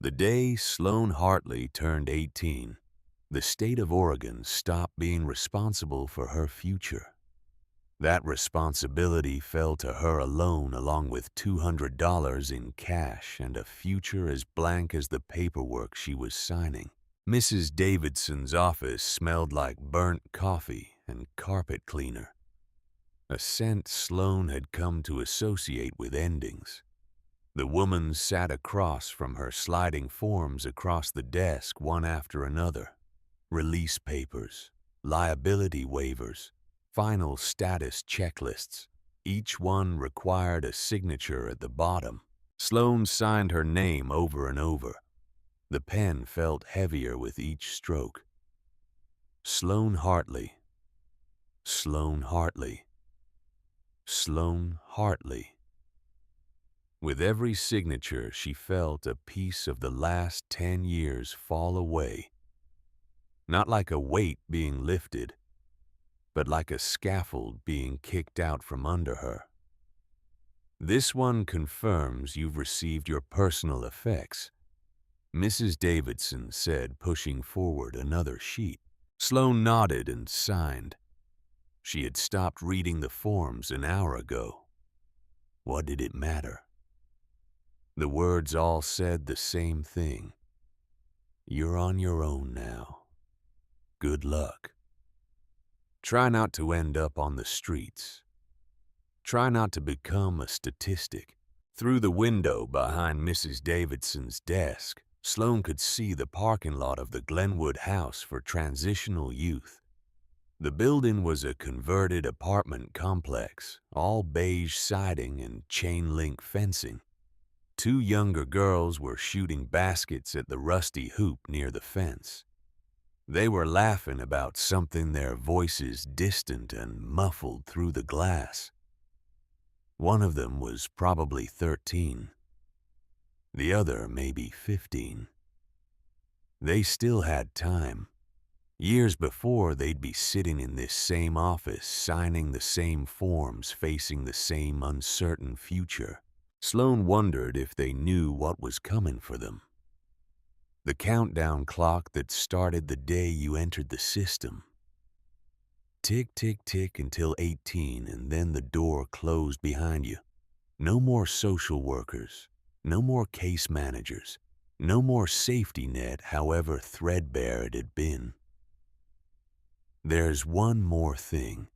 The day Sloane Hartley turned 18, the state of Oregon stopped being responsible for her future. That responsibility fell to her alone, along with $200 in cash and a future as blank as the paperwork she was signing. Mrs. Davidson's office smelled like burnt coffee and carpet cleaner, a scent Sloane had come to associate with endings. The woman sat across from her, sliding forms across the desk one after another. Release papers, liability waivers, final status checklists. Each one required a signature at the bottom. Sloane signed her name over and over. The pen felt heavier with each stroke. Sloane Hartley. Sloane Hartley. Sloane Hartley. With every signature, she felt a piece of the last 10 years fall away. Not like a weight being lifted, but like a scaffold being kicked out from under her. This one confirms you've received your personal effects, Mrs. Davidson said, pushing forward another sheet. Sloane nodded and signed. She had stopped reading the forms an hour ago. What did it matter? The words all said the same thing. You're on your own now. Good luck. Try not to end up on the streets. Try not to become a statistic. Through the window behind Mrs. Davidson's desk, Sloane could see the parking lot of the Glenwood House for Transitional Youth. The building was a converted apartment complex, all beige siding and chain-link fencing. Two younger girls were shooting baskets at the rusty hoop near the fence. They were laughing about something, their voices distant and muffled through the glass. One of them was probably 13. The other maybe 15. They still had time. Years before, they'd be sitting in this same office, signing the same forms, facing the same uncertain future. Sloane wondered if they knew what was coming for them. The countdown clock that started the day you entered the system. Tick, tick, tick until 18, and then the door closed behind you. No more social workers, no more case managers, no more safety net, however threadbare it had been. There's one more thing,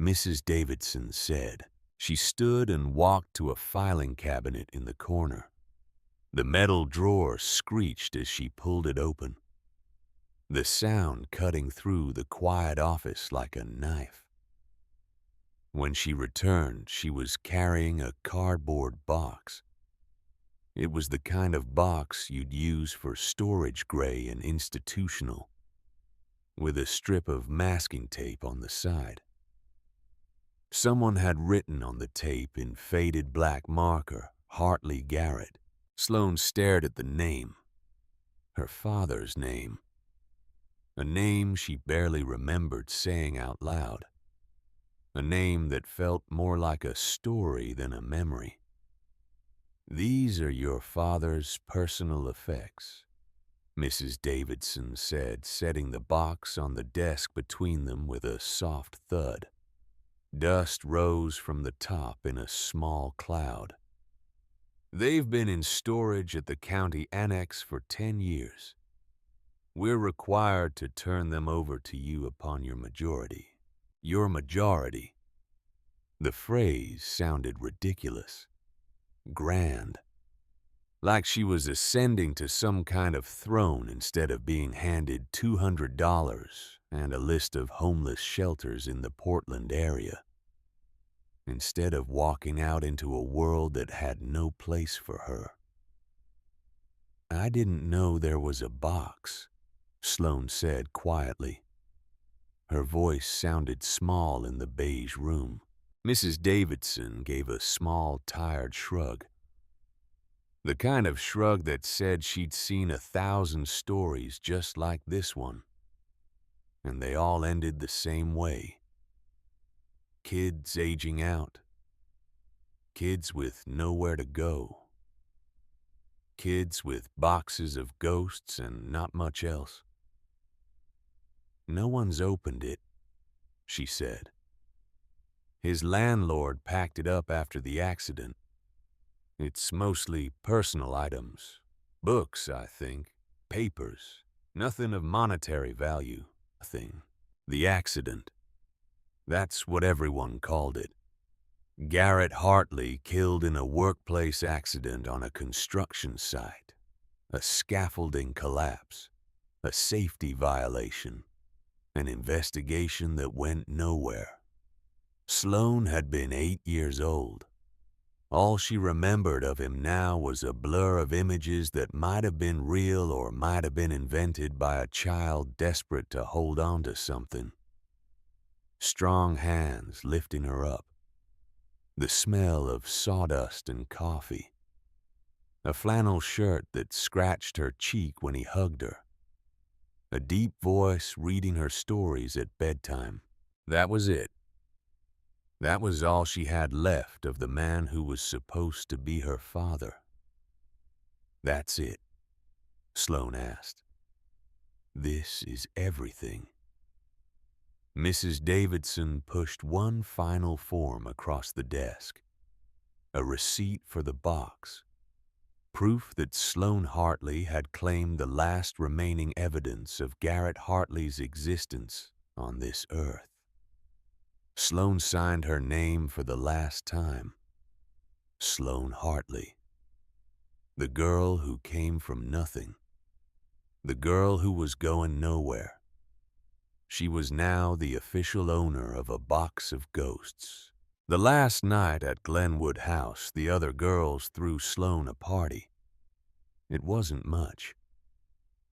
Mrs. Davidson said. She stood and walked to a filing cabinet in the corner. The metal drawer screeched as she pulled it open, the sound cutting through the quiet office like a knife. When she returned, she was carrying a cardboard box. It was the kind of box you'd use for storage, gray and institutional, with a strip of masking tape on the side. Someone had written on the tape in faded black marker, Hartley Garrett. Sloane stared at the name. Her father's name. A name she barely remembered saying out loud. A name that felt more like a story than a memory. These are your father's personal effects, Mrs. Davidson said, setting the box on the desk between them with a soft thud. Dust rose from the top in a small cloud. They've been in storage at the county annex for 10 years. We're required to turn them over to you upon your majority. Your majority. The phrase sounded ridiculous, grand, like she was ascending to some kind of throne instead of being handed $200 and a list of homeless shelters in the Portland area. Instead of walking out into a world that had no place for her. I didn't know there was a box, Sloane said quietly. Her voice sounded small in the beige room. Mrs. Davidson gave a small, tired shrug. The kind of shrug that said she'd seen 1,000 stories just like this one. And they all ended the same way. Kids aging out. Kids with nowhere to go. kids with boxes of ghosts and not much else. "No one's opened it," she said. "His landlord packed it up after the accident. It's mostly personal items. Books, I think. Papers. Nothing of monetary value. Nothing. The accident. That's what everyone called it. Garrett Hartley killed in a workplace accident on a construction site. A scaffolding collapse. A safety violation. An investigation that went nowhere. Sloan had been 8 years old. All she remembered of him now was a blur of images that might have been real or might have been invented by a child desperate to hold on to something. Strong hands lifting her up. The smell of sawdust and coffee. A flannel shirt that scratched her cheek when he hugged her. A deep voice reading her stories at bedtime. That was it. That was all she had left of the man who was supposed to be her father. "That's it?" Sloan asked. "This is everything." Mrs. Davidson pushed one final form across the desk. A receipt for the box. Proof that Sloan Hartley had claimed the last remaining evidence of Garrett Hartley's existence on this earth. Sloan signed her name for the last time. Sloan Hartley. The girl who came from nothing. The girl who was going nowhere. She was now the official owner of a box of ghosts. The last night at Glenwood House, the other girls threw Sloan a party. It wasn't much.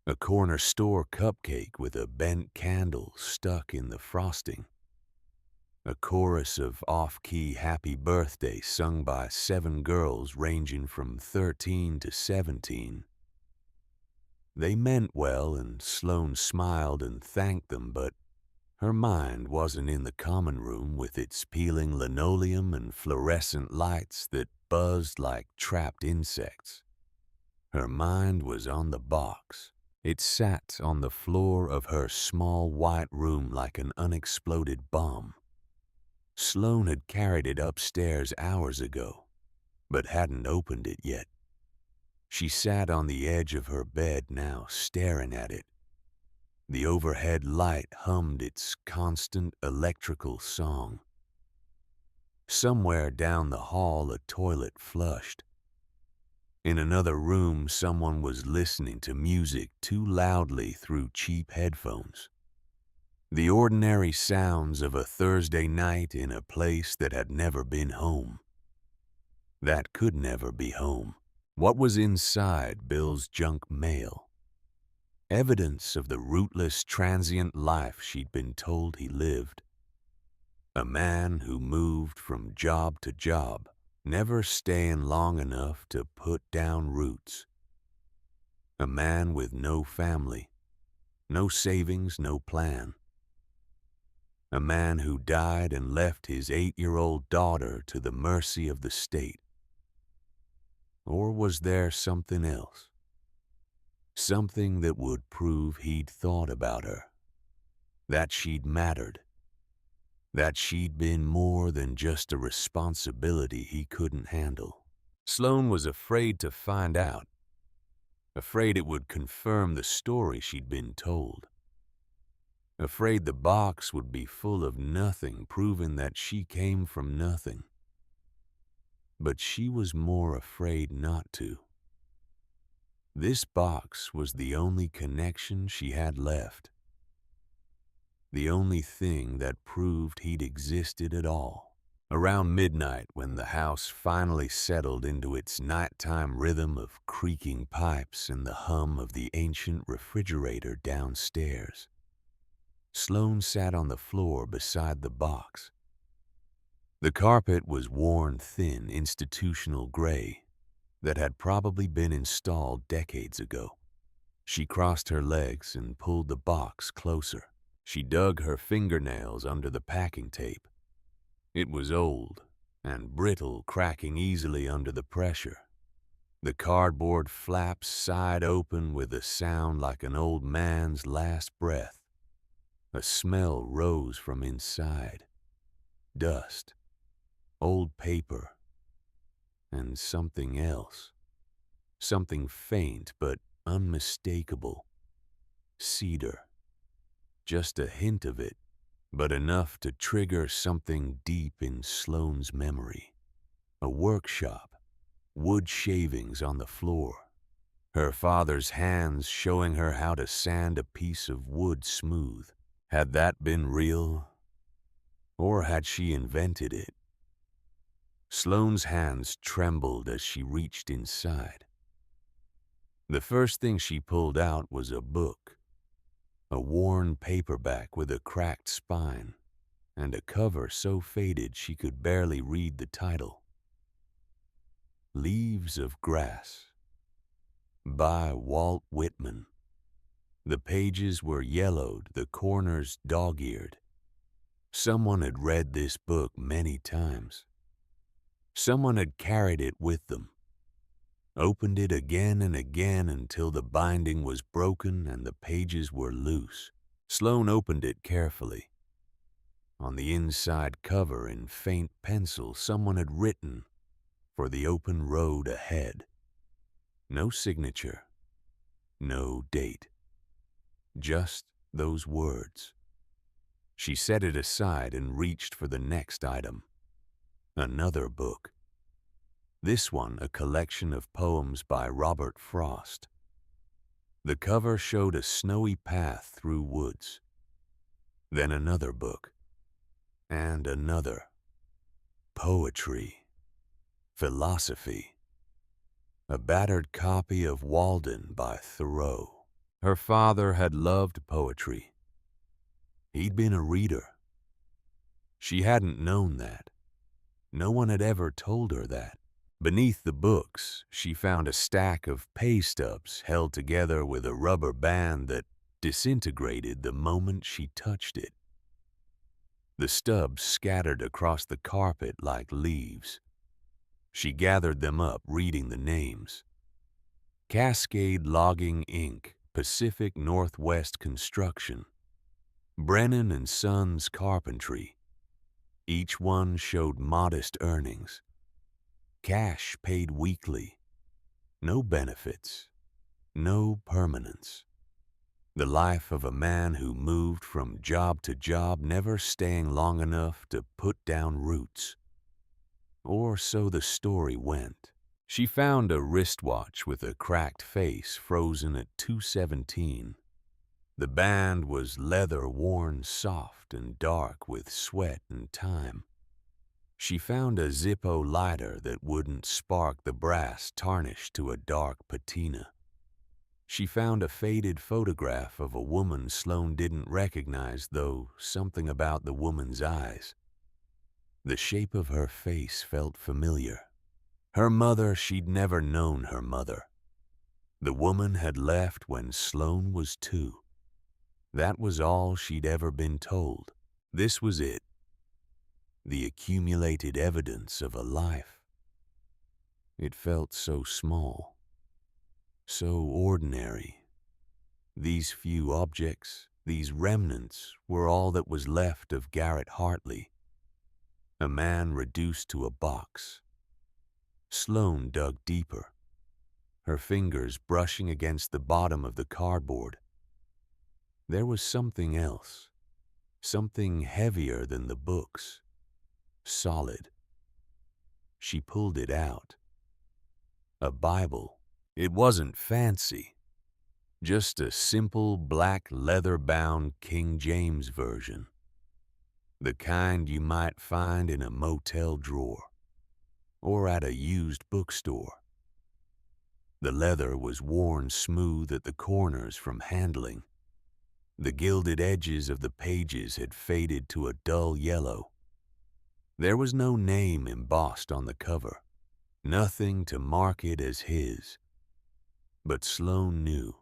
A corner store cupcake with a bent candle stuck in the frosting. A chorus of off-key happy birthday sung by 7 girls ranging from 13 to 17. They meant well, and Sloan smiled and thanked them, but her mind wasn't in the common room with its peeling linoleum and fluorescent lights that buzzed like trapped insects. Her mind was on the box. It sat on the floor of her small white room like an unexploded bomb. Sloan had carried it upstairs hours ago, but hadn't opened it yet. She sat on the edge of her bed now, staring at it. The overhead light hummed its constant electrical song. Somewhere down the hall, a toilet flushed. In another room, someone was listening to music too loudly through cheap headphones. The ordinary sounds of a Thursday night in a place that had never been home. That could never be home. What was inside Bill's junk mail? Evidence of the rootless, transient life she'd been told he lived. A man who moved from job to job, never staying long enough to put down roots. A man with no family, no savings, no plan. A man who died and left his 8-year-old daughter to the mercy of the state. Or was there something else? Something that would prove he'd thought about her. That she'd mattered. That she'd been more than just a responsibility he couldn't handle. Sloan was afraid to find out. Afraid it would confirm the story she'd been told. Afraid the box would be full of nothing, proving that she came from nothing. But she was more afraid not to. This box was the only connection she had left. The only thing that proved he'd existed at all. Around midnight, when the house finally settled into its nighttime rhythm of creaking pipes and the hum of the ancient refrigerator downstairs, Sloan sat on the floor beside the box. The carpet was worn thin, institutional gray that had probably been installed decades ago. She crossed her legs and pulled the box closer. She dug her fingernails under the packing tape. It was old and brittle, cracking easily under the pressure. The cardboard flaps sighed open with a sound like an old man's last breath. A smell rose from inside. Dust, old paper, and something else. Something faint but unmistakable. Cedar. Just a hint of it, but enough to trigger something deep in Sloane's memory. A workshop, wood shavings on the floor. Her father's hands showing her how to sand a piece of wood smooth. Had that been real? Or had she invented it? Sloane's hands trembled as she reached inside. The first thing she pulled out was a book, a worn paperback with a cracked spine, and a cover so faded she could barely read the title. Leaves of Grass, by Walt Whitman. The pages were yellowed, the corners dog-eared. Someone had read this book many times. Someone had carried it with them, opened it again and again until the binding was broken and the pages were loose. Sloane opened it carefully. On the inside cover, in faint pencil, someone had written, "For the open road ahead." No signature, no date. Just those words. She set it aside and reached for the next item. Another book. This one a collection of poems by Robert Frost. The cover showed a snowy path through woods. Then another book. And another. Poetry. Philosophy. A battered copy of Walden by Thoreau. Her father had loved poetry. He'd been a reader. She hadn't known that. No one had ever told her that. Beneath the books, she found a stack of pay stubs held together with a rubber band that disintegrated the moment she touched it. The stubs scattered across the carpet like leaves. She gathered them up, reading the names. Cascade Logging, Inc., Pacific Northwest Construction. Brennan and Sons Carpentry. Each one showed modest earnings. Cash paid weekly. No benefits. No permanence. The life of a man who moved from job to job, never staying long enough to put down roots. Or so the story went. She found a wristwatch with a cracked face frozen at 2:17. The band was leather worn soft and dark with sweat and time. She found a Zippo lighter that wouldn't spark the brass tarnished to a dark patina. She found a faded photograph of a woman Sloane didn't recognize, though something about the woman's eyes. The shape of her face felt familiar. Her mother, she'd never known her mother. The woman had left when Sloane was 2. That was all she'd ever been told. This was it. The accumulated evidence of a life. It felt so small, so ordinary. These few objects, these remnants, were all that was left of Garrett Hartley, a man reduced to a box. Sloane dug deeper, her fingers brushing against the bottom of the cardboard. There was something else, something heavier than the books. Solid. She pulled it out. A Bible. It wasn't fancy. Just a simple black leather-bound King James version. The kind you might find in a motel drawer or at a used bookstore. The leather was worn smooth at the corners from handling. The gilded edges of the pages had faded to a dull yellow. There was no name embossed on the cover, nothing to mark it as his. But Sloane knew.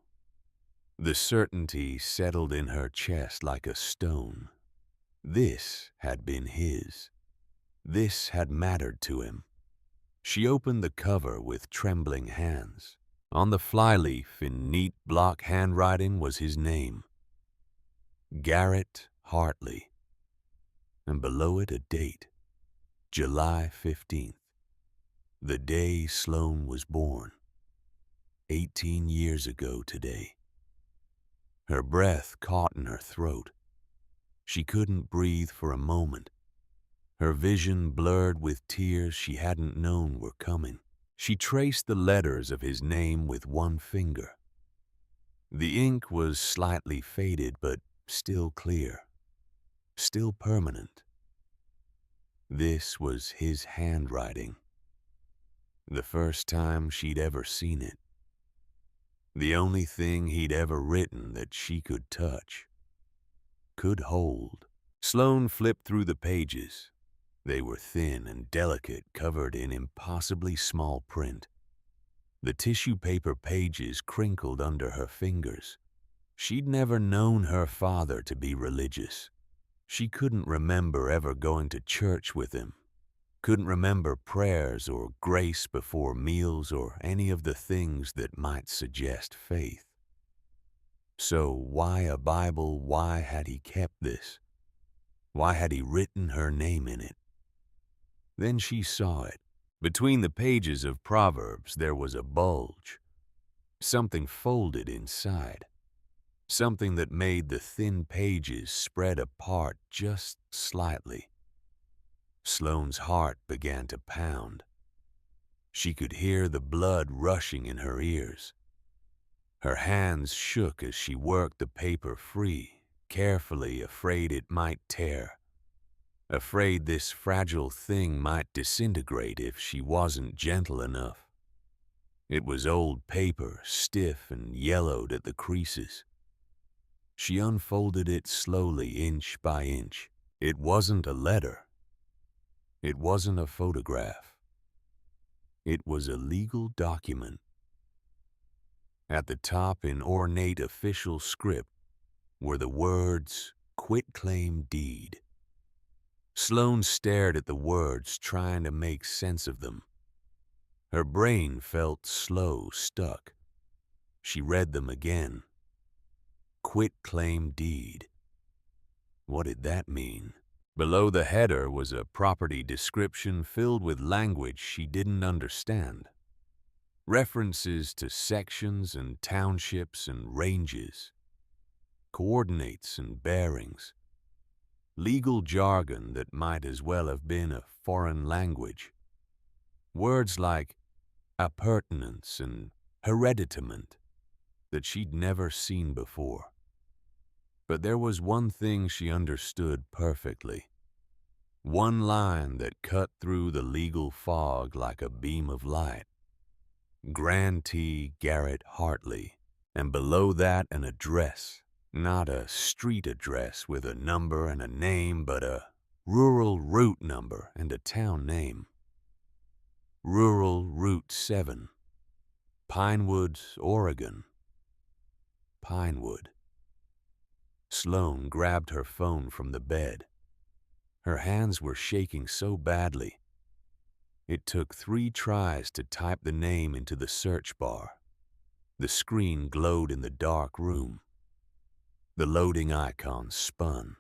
The certainty settled in her chest like a stone. This had been his. This had mattered to him. She opened the cover with trembling hands. On the flyleaf, in neat block handwriting, was his name, Garrett Hartley, and below it a date, July 15th, the day Sloan was born, 18 years ago today. Her breath caught in her throat. She couldn't breathe for a moment. Her vision blurred with tears she hadn't known were coming. She traced the letters of his name with one finger. The ink was slightly faded, but still clear, still permanent. This was his handwriting. The first time she'd ever seen it. The only thing he'd ever written that she could touch, could hold. Sloan flipped through the pages. They were thin and delicate, covered in impossibly small print. The tissue paper pages crinkled under her fingers. She'd never known her father to be religious. She couldn't remember ever going to church with him. Couldn't remember prayers or grace before meals or any of the things that might suggest faith. So why a Bible? Why had he kept this? Why had he written her name in it? Then she saw it. Between the pages of Proverbs there was a bulge. Something folded inside. Something that made the thin pages spread apart just slightly. Sloane's heart began to pound. She could hear the blood rushing in her ears. Her hands shook as she worked the paper free, carefully, afraid it might tear. Afraid this fragile thing might disintegrate if she wasn't gentle enough. It was old paper, stiff and yellowed at the creases. She unfolded it slowly, inch by inch. It wasn't a letter. It wasn't a photograph. It was a legal document. At the top, in ornate official script, were the words, "Quitclaim Deed." Sloan stared at the words, trying to make sense of them. Her brain felt slow, stuck. She read them again. Quitclaim Deed. What did that mean? Below the header was a property description filled with language she didn't understand. References to sections and townships and ranges. Coordinates and bearings. Legal jargon that might as well have been a foreign language. Words like appurtenance and hereditament that she'd never seen before. But there was one thing she understood perfectly. One line that cut through the legal fog like a beam of light. Grantee Garrett Hartley, and below that an address. Not a street address with a number and a name, but a rural route number and a town name. Rural Route 7, Pinewood, Oregon. Pinewood. Sloan grabbed her phone from the bed. Her hands were shaking so badly. It took 3 tries to type the name into the search bar. The screen glowed in the dark room. The loading icon spun.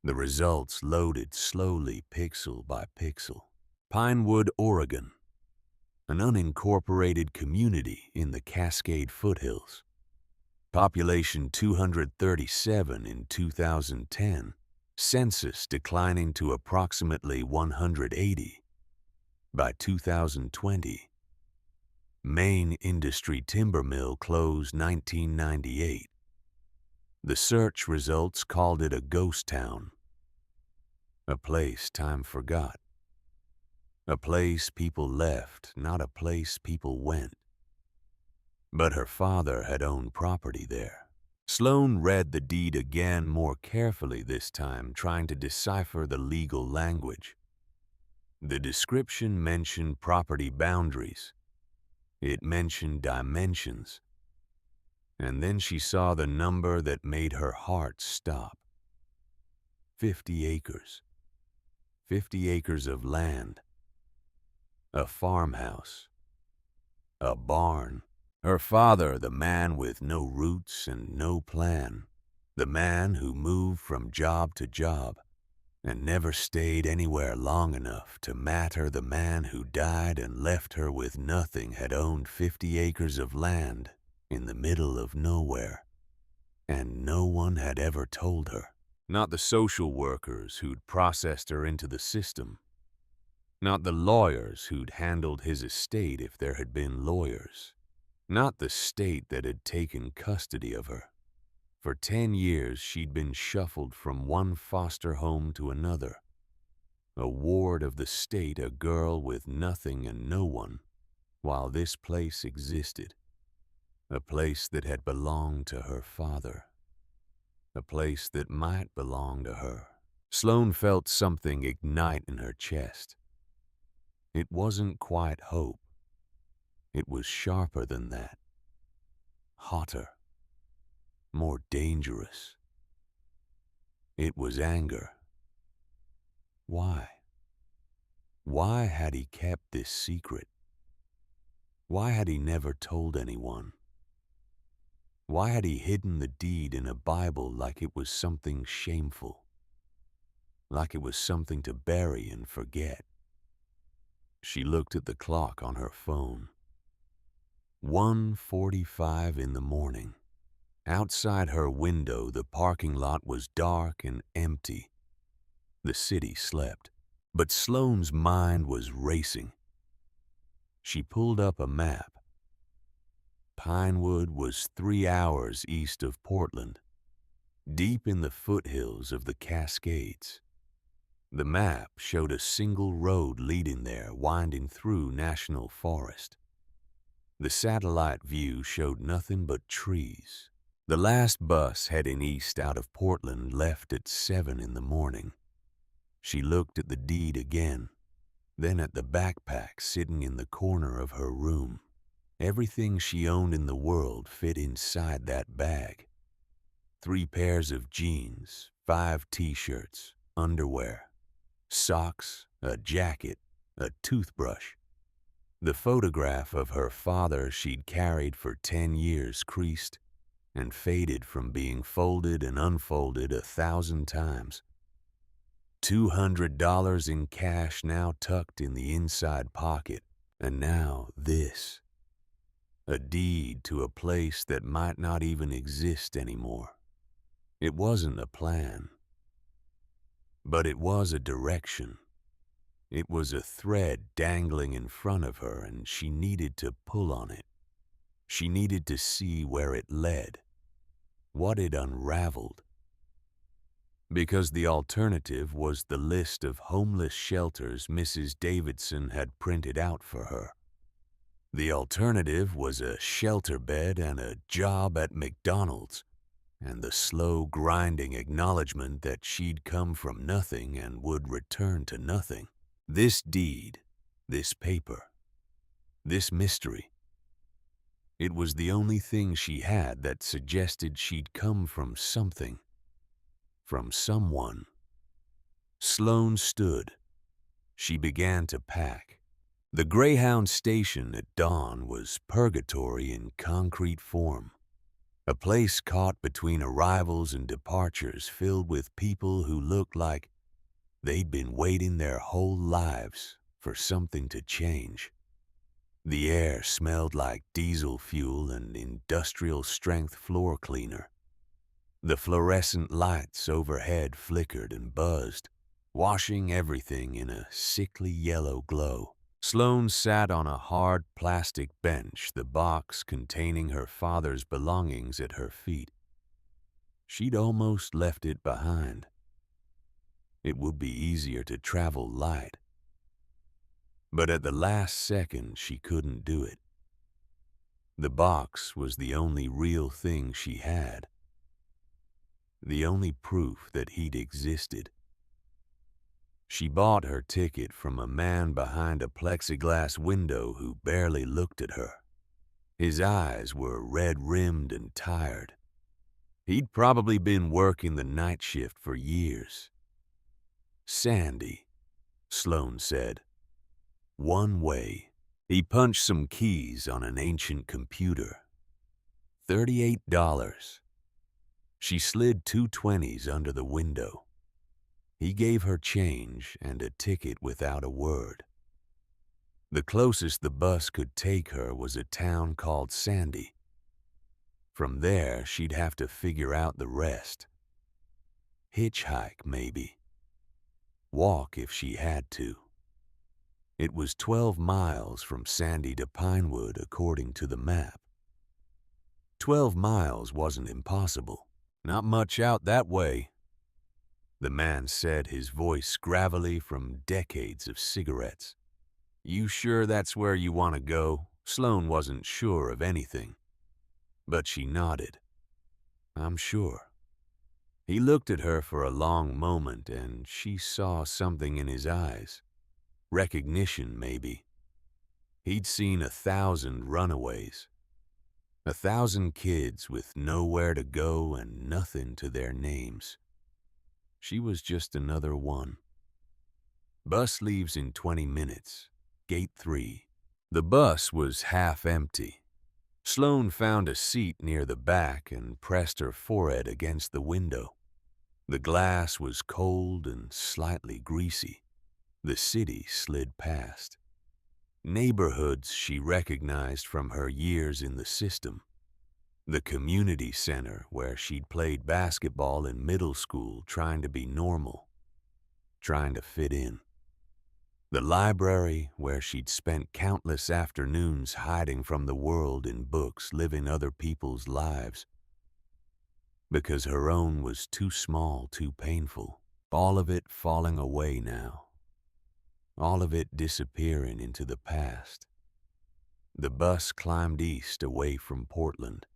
The results loaded slowly, pixel by pixel. Pinewood, Oregon, an unincorporated community in the Cascade foothills. Population 237 in 2010. Census declining to approximately 180 by 2020. Main industry timber mill closed 1998. The search results called it a ghost town. A place time forgot. A place people left, not a place people went. But her father had owned property there. Sloan read the deed again, more carefully this time, trying to decipher the legal language. The description mentioned property boundaries. It mentioned dimensions. And then she saw the number that made her heart stop. 50 acres. 50 acres of land. a farmhouse, a barn. Her father, the man with no roots and no plan, the man who moved from job to job and never stayed anywhere long enough to matter, the man who died and left her with nothing, had owned 50 acres of land in the middle of nowhere, and no one had ever told her. Not the social workers who'd processed her into the system, not the lawyers who'd handled his estate if there had been lawyers, not the state that had taken custody of her. For 10 years she'd been shuffled from one foster home to another, a ward of the state, a girl with nothing and no one, while this place existed, a place that had belonged to her father, a place that might belong to her. Sloane felt something ignite in her chest. It wasn't quite hope. It was sharper than that, hotter, more dangerous. It was anger. Why? Why had he kept this secret? Why had he never told anyone? Why had he hidden the deed in a Bible like it was something shameful? Like it was something to bury and forget? She looked at the clock on her phone. 1:45 in the morning. Outside her window, the parking lot was dark and empty. The city slept, but Sloane's mind was racing. She pulled up a map. Pinewood was 3 hours east of Portland, deep in the foothills of the Cascades. The map showed a single road leading there, winding through national forest. The satellite view showed nothing but trees. The last bus heading east out of Portland left at 7 in the morning. She looked at the deed again, then at the backpack sitting in the corner of her room. Everything she owned in the world fit inside that bag. 3 pairs of jeans, 5 t-shirts, underwear, socks, a jacket, a toothbrush. The photograph of her father she'd carried for 10 years creased and faded from being folded and unfolded 1,000 times. $200 in cash now tucked in the inside pocket, and now this. A deed to a place that might not even exist anymore. It wasn't a plan, but it was a direction. It was a thread dangling in front of her, and she needed to pull on it. She needed to see where it led, what it unraveled. Because the alternative was the list of homeless shelters Mrs. Davidson had printed out for her. The alternative was a shelter bed and a job at McDonald's, and the slow, grinding acknowledgement that she'd come from nothing and would return to nothing. This deed, this paper, this mystery. It was the only thing she had that suggested she'd come from something, from someone. Sloane stood. She began to pack. The Greyhound station at dawn was purgatory in concrete form, a place caught between arrivals and departures, filled with people who looked like they'd been waiting their whole lives for something to change. The air smelled like diesel fuel and industrial-strength floor cleaner. The fluorescent lights overhead flickered and buzzed, washing everything in a sickly yellow glow. Sloane sat on a hard plastic bench, the box containing her father's belongings at her feet. She'd almost left it behind. It would be easier to travel light. But at the last second, she couldn't do it. The box was the only real thing she had, the only proof that he'd existed. She bought her ticket from a man behind a plexiglass window who barely looked at her. His eyes were red-rimmed and tired. He'd probably been working the night shift for years. "Sandy," Sloane said. One way. He punched some keys on an ancient computer. $38. She slid two 20s under the window. He gave her change and a ticket without a word. The closest the bus could take her was a town called Sandy. From there, she'd have to figure out the rest. Hitchhike, maybe. Walk if she had to. It was 12 miles from Sandy to Pinewood, according to the map. 12 miles wasn't impossible. Not much out that way, the man said, his voice gravelly from decades of cigarettes. You sure that's where you want to go? Sloane wasn't sure of anything, but she nodded. I'm sure. He looked at her for a long moment, and she saw something in his eyes. Recognition, maybe. He'd seen 1,000 runaways. 1,000 kids with nowhere to go and nothing to their names. She was just another one. Bus leaves in 20 minutes. Gate 3. The bus was half empty. Sloane found a seat near the back and pressed her forehead against the window. The glass was cold and slightly greasy. The city slid past. Neighborhoods she recognized from her years in the system. The community center where she'd played basketball in middle school, trying to be normal, trying to fit in. The library where she'd spent countless afternoons hiding from the world in books, living other people's lives, because her own was too small, too painful. All of it falling away now. All of it disappearing into the past. The bus climbed east away from Portland,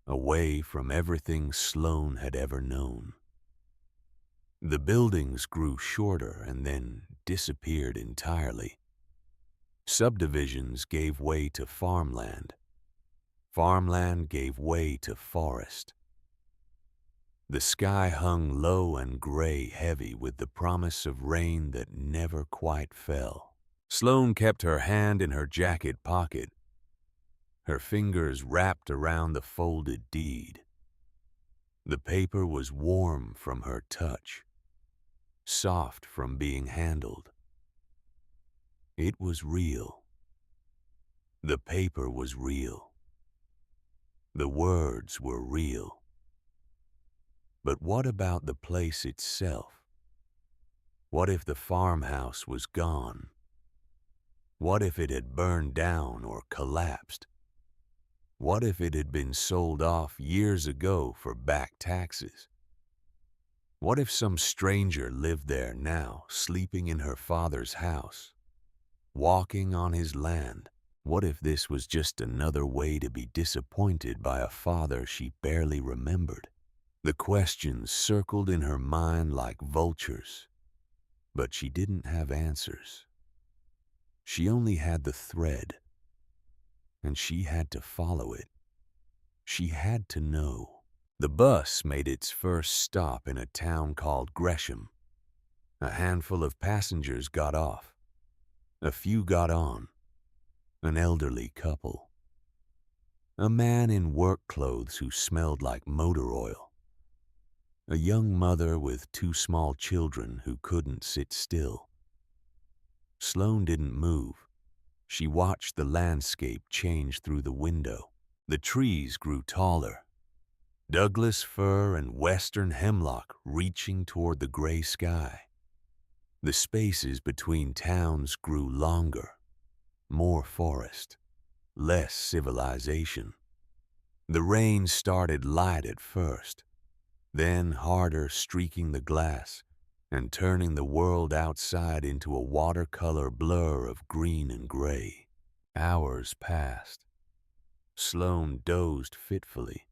away from everything Sloane had ever known. The buildings grew shorter and then disappeared entirely. Subdivisions gave way to farmland. Farmland gave way to forest. The sky hung low and gray, heavy with the promise of rain that never quite fell. Sloane kept her hand in her jacket pocket, her fingers wrapped around the folded deed. The paper was warm from her touch, soft from being handled. It was real. The paper was real. The words were real. But what about the place itself? What if the farmhouse was gone? What if it had burned down or collapsed? What if it had been sold off years ago for back taxes? What if some stranger lived there now, sleeping in her father's house, walking on his land? What if this was just another way to be disappointed by a father she barely remembered? The questions circled in her mind like vultures, but she didn't have answers. She only had the thread, and she had to follow it. She had to know. The bus made its first stop in a town called Gresham. A handful of passengers got off. A few got on. An elderly couple. A man in work clothes who smelled like motor oil. A young mother with two small children who couldn't sit still. Sloane didn't move. She watched the landscape change through the window. The trees grew taller. Douglas fir and western hemlock reaching toward the gray sky. The spaces between towns grew longer. More forest. Less civilization. The rain started light at first, then harder, streaking the glass and turning the world outside into a watercolor blur of green and gray. Hours passed. Sloane dozed fitfully,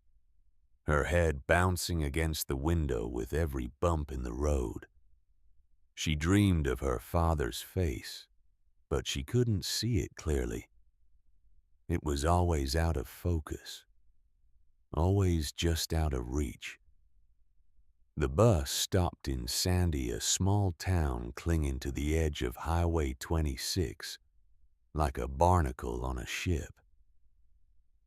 her head bouncing against the window with every bump in the road. She dreamed of her father's face, but she couldn't see it clearly. It was always out of focus, always just out of reach. The bus stopped in Sandy, a small town clinging to the edge of Highway 26, like a barnacle on a ship.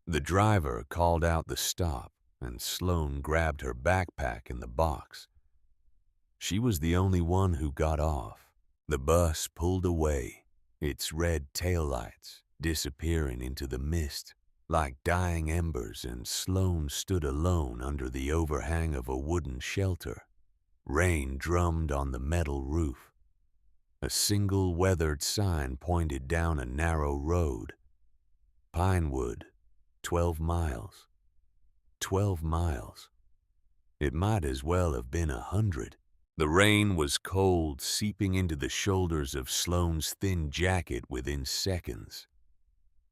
The driver called out the stop, and Sloane grabbed her backpack in the box. She was the only one who got off. The bus pulled away, its red taillights disappearing into the mist like dying embers, and Sloane stood alone under the overhang of a wooden shelter. Rain drummed on the metal roof. A single weathered sign pointed down a narrow road. Pinewood, 12 miles. 12 miles. It might as well have been 100. The rain was cold, seeping into the shoulders of Sloane's thin jacket within seconds.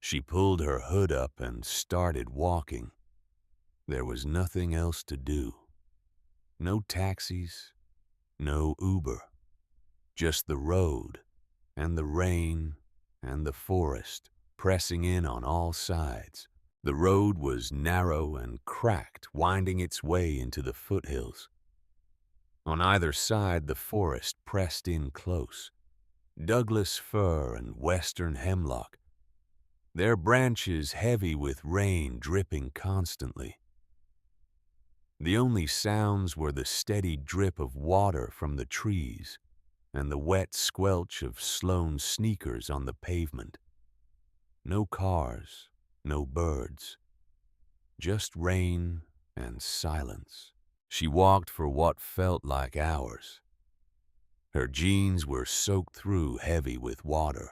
She pulled her hood up and started walking. There was nothing else to do. No taxis, no Uber. Just the road, and the rain, and the forest, pressing in on all sides. The road was narrow and cracked, winding its way into the foothills. On either side, the forest pressed in close. Douglas fir and western hemlock, their branches heavy with rain dripping constantly. The only sounds were the steady drip of water from the trees and the wet squelch of Sloane's sneakers on the pavement. No cars, no birds, just rain and silence. She walked for what felt like hours. Her jeans were soaked through heavy with water.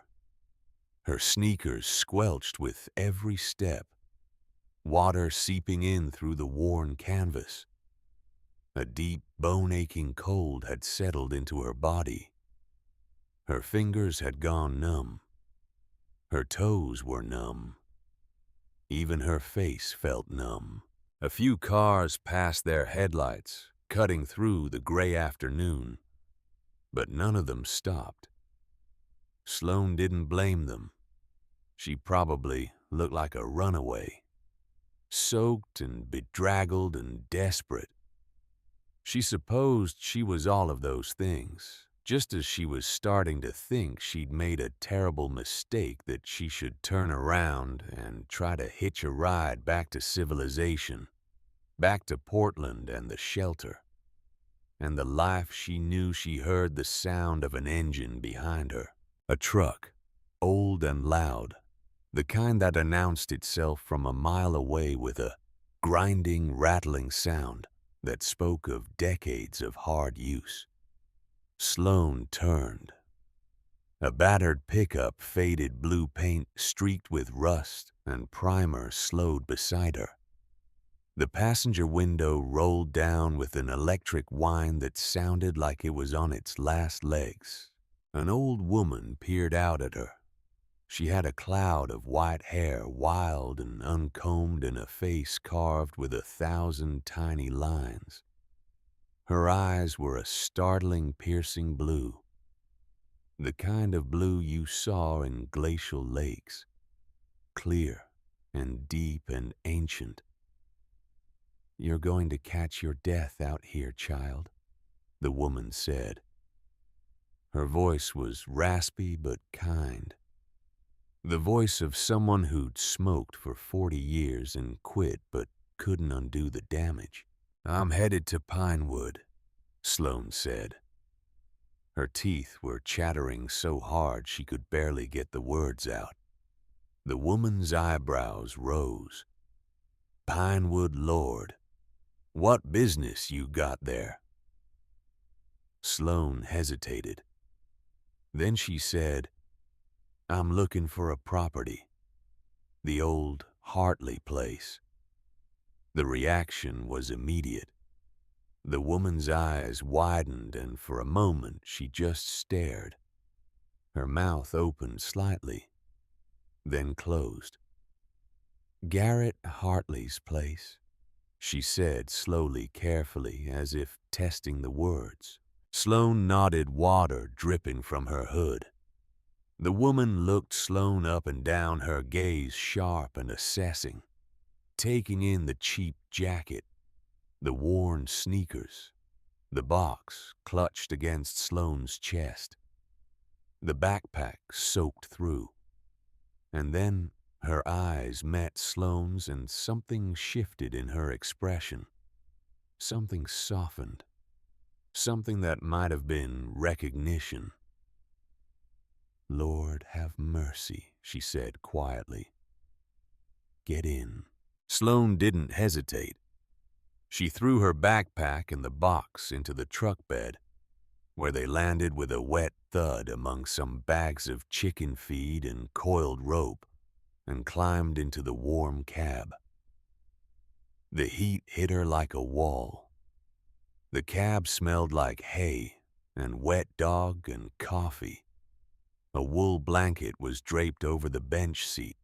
Her sneakers squelched with every step, water seeping in through the worn canvas. A deep, bone-aching cold had settled into her body. Her fingers had gone numb. Her toes were numb. Even her face felt numb. A few cars passed their headlights, cutting through the gray afternoon, but none of them stopped. Sloane didn't blame them. She probably looked like a runaway, soaked and bedraggled and desperate. She supposed she was all of those things, just as she was starting to think she'd made a terrible mistake, that she should turn around and try to hitch a ride back to civilization, back to Portland and the shelter, and the life she knew. She heard the sound of an engine behind her, a truck, old and loud, the kind that announced itself from a mile away with a grinding, rattling sound that spoke of decades of hard use. Sloane turned. A battered pickup, faded blue paint streaked with rust and primer, slowed beside her. The passenger window rolled down with an electric whine that sounded like it was on its last legs. An old woman peered out at her. She had a cloud of white hair, wild and uncombed, and a face carved with 1,000 tiny lines. Her eyes were a startling, piercing blue, the kind of blue you saw in glacial lakes, clear and deep and ancient. "You're going to catch your death out here, child," the woman said. Her voice was raspy but kind. The voice of someone who'd smoked for 40 years and quit but couldn't undo the damage. "I'm headed to Pinewood," Sloane said. Her teeth were chattering so hard she could barely get the words out. The woman's eyebrows rose. "Pinewood, Lord. What business you got there?" Sloane hesitated. Then she said, "I'm looking for a property. The old Hartley place." The reaction was immediate. The woman's eyes widened, and for a moment she just stared. Her mouth opened slightly, then closed. "Garrett Hartley's place," she said slowly, carefully, as if testing the words. Sloane nodded, water dripping from her hood. The woman looked Sloane up and down, her gaze sharp and assessing, taking in the cheap jacket, the worn sneakers, The box clutched against Sloane's chest, the backpack soaked through. And then her eyes met Sloane's and something shifted in her expression. Something softened. Something that might have been recognition. "Lord, have mercy," she said quietly. "Get in." Sloane didn't hesitate. She threw her backpack and the box into the truck bed, where they landed with a wet thud among some bags of chicken feed and coiled rope, and climbed into the warm cab. The heat hit her like a wall. The cab smelled like hay and wet dog and coffee. A wool blanket was draped over the bench seat.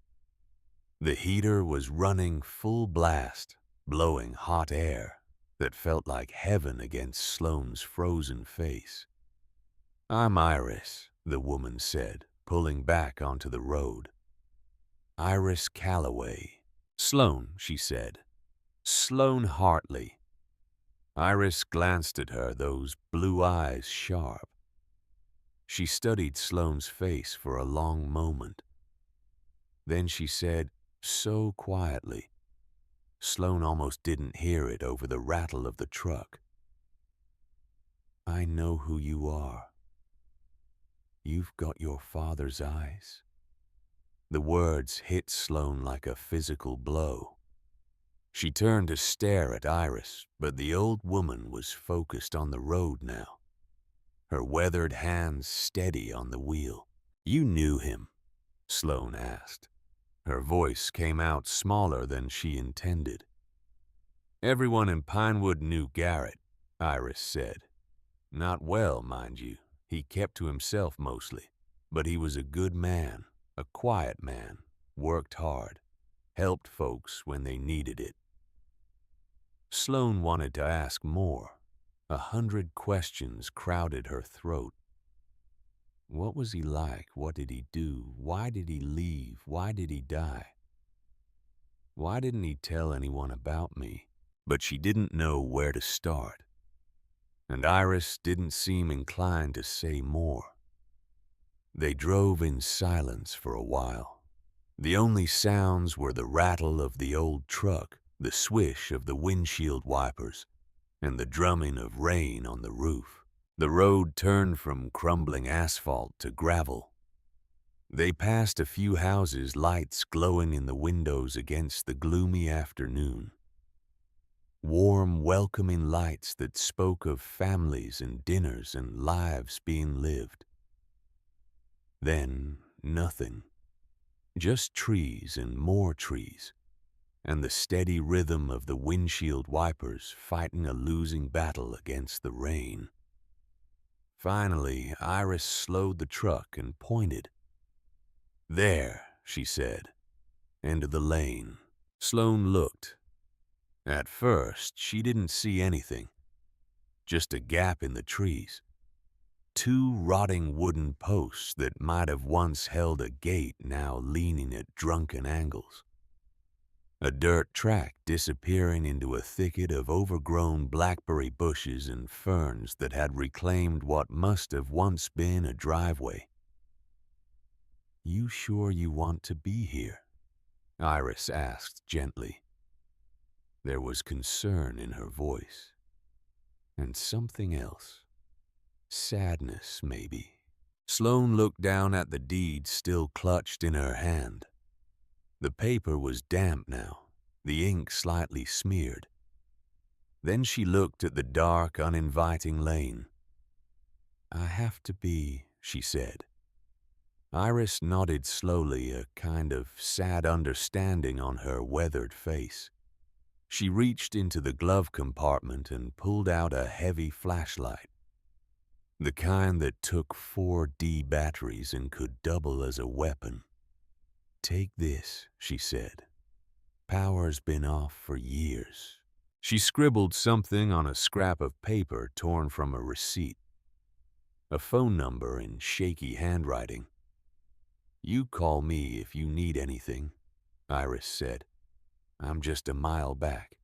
The heater was running full blast, blowing hot air that felt like heaven against Sloane's frozen face. "I'm Iris," the woman said, pulling back onto the road. "Iris Calloway." "Sloane," she said. "Sloane Hartley." Iris glanced at her, those blue eyes sharp. She studied Sloane's face for a long moment. Then she said, so quietly, Sloane almost didn't hear it over the rattle of the truck, "I know who you are. You've got your father's eyes." The words hit Sloane like a physical blow. She turned to stare at Iris, but the old woman was focused on the road now, her weathered hands steady on the wheel. "You knew him?" Sloane asked. Her voice came out smaller than she intended. "Everyone in Pinewood knew Garrett," Iris said. "Not well, mind you. He kept to himself mostly. But he was a good man, a quiet man, worked hard, helped folks when they needed it." Sloane wanted to ask more. 100 questions crowded her throat. What was he like? What did he do? Why did he leave? Why did he die? Why didn't he tell anyone about me? But she didn't know where to start. And Iris didn't seem inclined to say more. They drove in silence for a while. The only sounds were the rattle of the old truck, the swish of the windshield wipers, and the drumming of rain on the roof. The road turned from crumbling asphalt to gravel. They passed a few houses, lights glowing in the windows against the gloomy afternoon. Warm, welcoming lights that spoke of families and dinners and lives being lived. Then nothing. Just trees and more trees, and the steady rhythm of the windshield wipers fighting a losing battle against the rain. Finally, Iris slowed the truck and pointed. "There," she said, "end of the lane." Sloane looked. At first, she didn't see anything, just a gap in the trees. 2 rotting wooden posts that might have once held a gate now leaning at drunken angles. A dirt track disappearing into a thicket of overgrown blackberry bushes and ferns that had reclaimed what must have once been a driveway. "You sure you want to be here?" Iris asked gently. There was concern in her voice. And something else. Sadness, maybe. Sloane looked down at the deed still clutched in her hand. The paper was damp now, the ink slightly smeared. Then she looked at the dark, uninviting lane. "I have to be," she said. Iris nodded slowly, a kind of sad understanding on her weathered face. She reached into the glove compartment and pulled out a heavy flashlight. The kind that took 4D batteries and could double as a weapon. "Take this," she said. "Power's been off for years." She scribbled something on a scrap of paper torn from a receipt. A phone number in shaky handwriting. "You call me if you need anything," Iris said. "I'm just a mile back.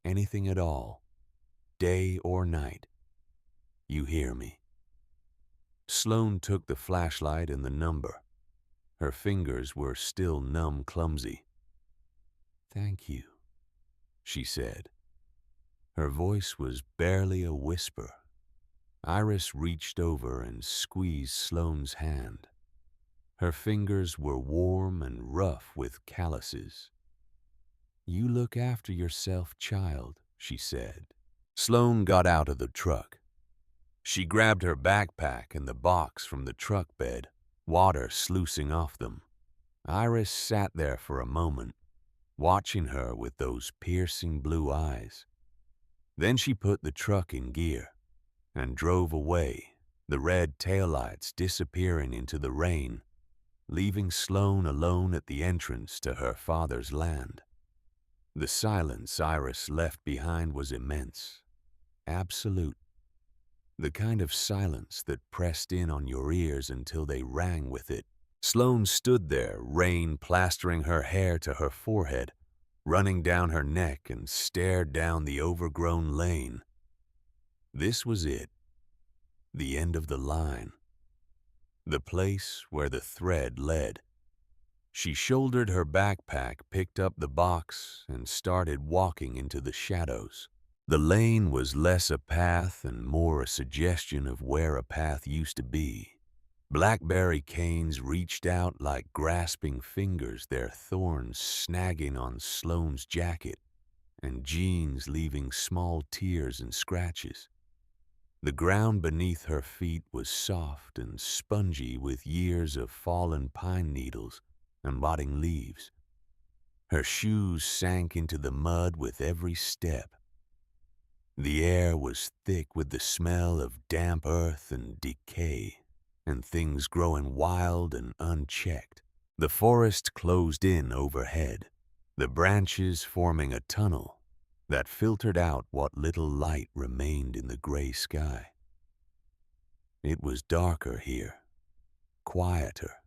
Anything at all. Day or night." you hear me." Sloane took the flashlight and the number. Her fingers were still numb clumsy. "Thank you," she said. Her voice was barely a whisper. Iris reached over and squeezed Sloane's hand. Her fingers were warm and rough with calluses. "You look after yourself, child," she said. Sloane got out of the truck. She grabbed her backpack and the box from the truck bed, water sluicing off them. Iris sat there for a moment, watching her with those piercing blue eyes. Then she put the truck in gear and drove away, the red taillights disappearing into the rain, leaving Sloane alone at the entrance to her father's land. The silence Iris left behind was immense, absolute. The kind of silence that pressed in on your ears until they rang with it. Sloane stood there, rain plastering her hair to her forehead, running down her neck, and stared down the overgrown lane. This was it, the end of the line, the place where the thread led. She shouldered her backpack, picked up the box, and started walking into the shadows. The lane was less a path and more a suggestion of where a path used to be. Blackberry canes reached out like grasping fingers, their thorns snagging on Sloane's jacket, and jeans leaving small tears and scratches. The ground beneath her feet was soft and spongy with years of fallen pine needles and rotting leaves. Her shoes sank into the mud with every step. The air was thick with the smell of damp earth and decay, and things growing wild and unchecked. The forest closed in overhead, the branches forming a tunnel that filtered out what little light remained in the gray sky. It was darker here, quieter,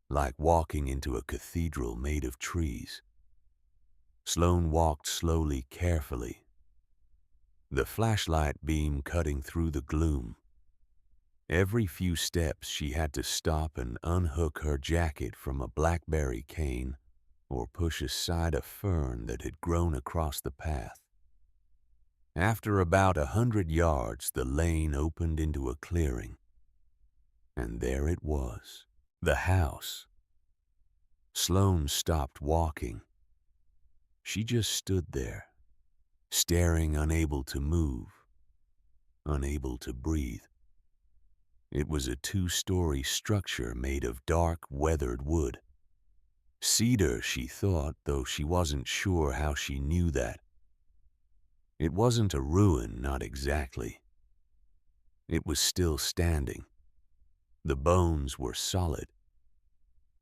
like walking into a cathedral made of trees. Sloane walked slowly, carefully, the flashlight beam cutting through the gloom. Every few steps she had to stop and unhook her jacket from a blackberry cane or push aside a fern that had grown across the path. After about 100 yards, the lane opened into a clearing, and there it was, the house. Sloane stopped walking. She just stood there, staring, unable to move, unable to breathe. It was a 2-story structure made of dark, weathered wood. Cedar, she thought, though she wasn't sure how she knew that. It wasn't a ruin, not exactly. It was still standing. The bones were solid,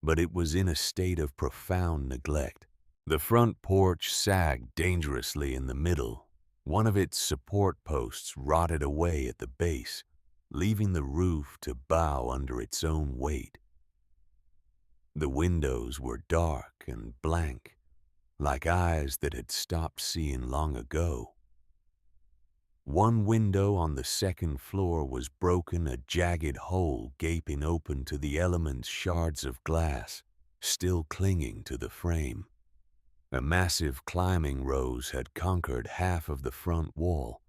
but it was in a state of profound neglect. The front porch sagged dangerously in the middle. One of its support posts rotted away at the base, leaving the roof to bow under its own weight. The windows were dark and blank, like eyes that had stopped seeing long ago. One window on the second floor was broken, a jagged hole gaping open to the elements, shards of glass still clinging to the frame. A massive climbing rose had conquered half of the front wall,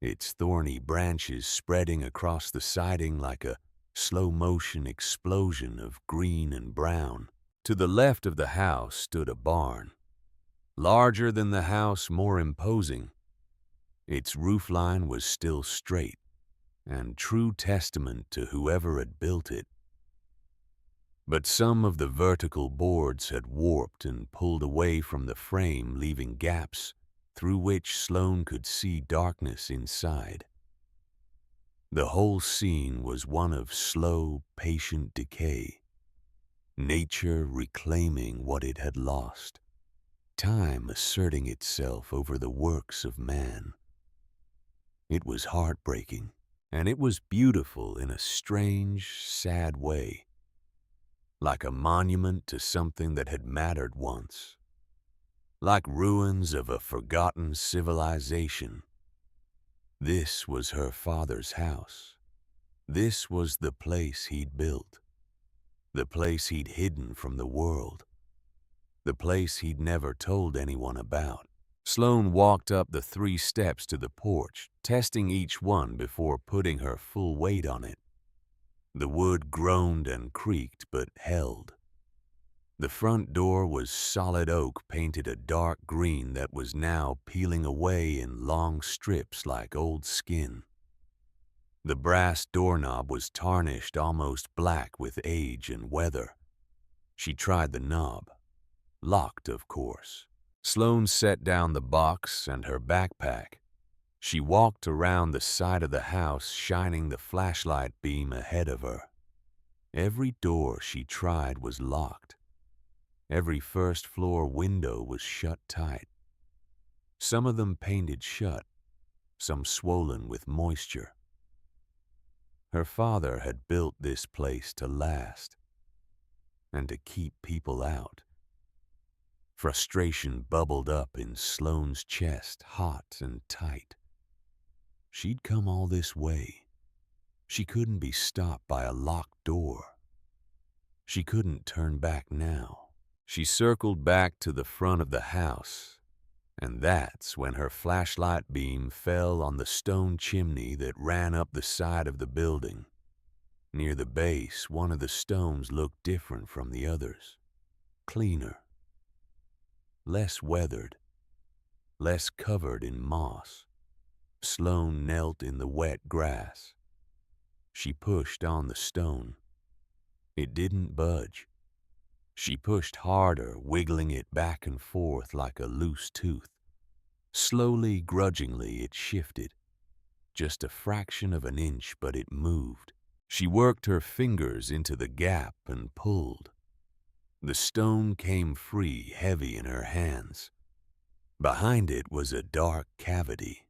its thorny branches spreading across the siding like a slow-motion explosion of green and brown. To the left of the house stood a barn, larger than the house, more imposing. Its roofline was still straight, and true testament to whoever had built it. But some of the vertical boards had warped and pulled away from the frame, leaving gaps through which Sloane could see darkness inside. The whole scene was one of slow, patient decay, nature reclaiming what it had lost, time asserting itself over the works of man. It was heartbreaking, and it was beautiful in a strange, sad way, like a monument to something that had mattered once, like ruins of a forgotten civilization. This was her father's house. This was the place he'd built, the place he'd hidden from the world, the place he'd never told anyone about. Sloane walked up the 3 steps to the porch, testing each one before putting her full weight on it. The wood groaned and creaked but held. The front door was solid oak painted a dark green that was now peeling away in long strips like old skin. The brass doorknob was tarnished almost black with age and weather. She tried the knob. Locked, of course. Sloane set down the box and her backpack. She walked around the side of the house, shining the flashlight beam ahead of her. Every door she tried was locked. Every first-floor window was shut tight. Some of them painted shut, some swollen with moisture. Her father had built this place to last and to keep people out. Frustration bubbled up in Sloane's chest, hot and tight. She'd come all this way. She couldn't be stopped by a locked door. She couldn't turn back now. She circled back to the front of the house, and that's when her flashlight beam fell on the stone chimney that ran up the side of the building. Near the base, one of the stones looked different from the others. Cleaner. Less weathered. Less covered in moss. Sloane knelt in the wet grass. She pushed on the stone. It didn't budge. She pushed harder, wiggling it back and forth like a loose tooth. Slowly, grudgingly, it shifted. Just a fraction of an inch, but it moved. She worked her fingers into the gap and pulled. The stone came free, heavy in her hands. Behind it was a dark cavity.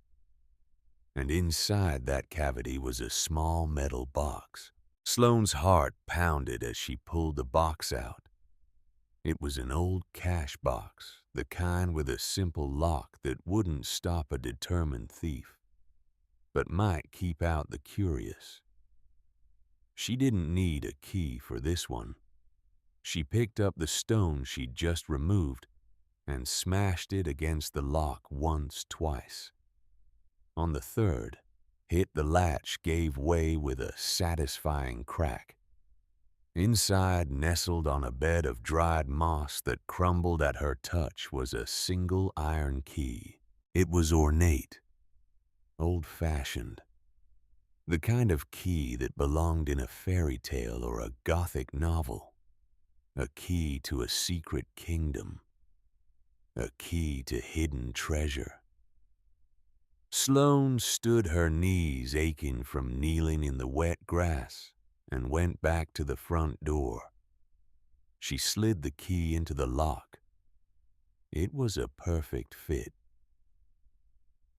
And inside that cavity was a small metal box. Sloane's heart pounded as she pulled the box out. It was an old cash box, the kind with a simple lock that wouldn't stop a determined thief, but might keep out the curious. She didn't need a key for this one. She picked up the stone she'd just removed and smashed it against the lock once, twice. On the third, hit the latch gave way with a satisfying crack. Inside, nestled on a bed of dried moss that crumbled at her touch, was a single iron key. It was ornate, old-fashioned, the kind of key that belonged in a fairy tale or a Gothic novel, a key to a secret kingdom, a key to hidden treasure. Sloane stood, her knees aching from kneeling in the wet grass, and went back to the front door. She slid the key into the lock. It was a perfect fit.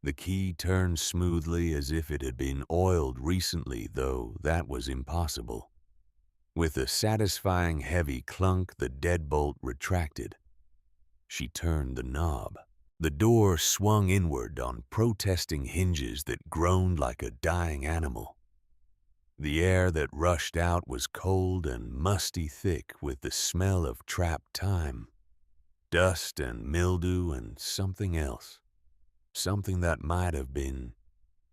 The key turned smoothly as if it had been oiled recently, though that was impossible. With a satisfying heavy clunk, the deadbolt retracted. She turned the knob. The door swung inward on protesting hinges that groaned like a dying animal. The air that rushed out was cold and musty thick with the smell of trapped time, dust and mildew and something else, something that might have been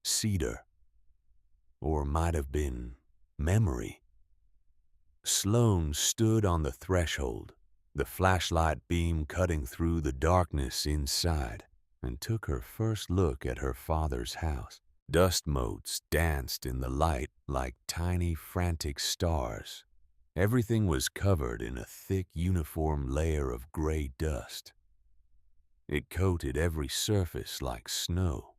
cedar or might have been memory. Sloane stood on the threshold, the flashlight beam cutting through the darkness inside, and took her first look at her father's house. Dust motes danced in the light like tiny, frantic stars. Everything was covered in a thick, uniform layer of gray dust. It coated every surface like snow.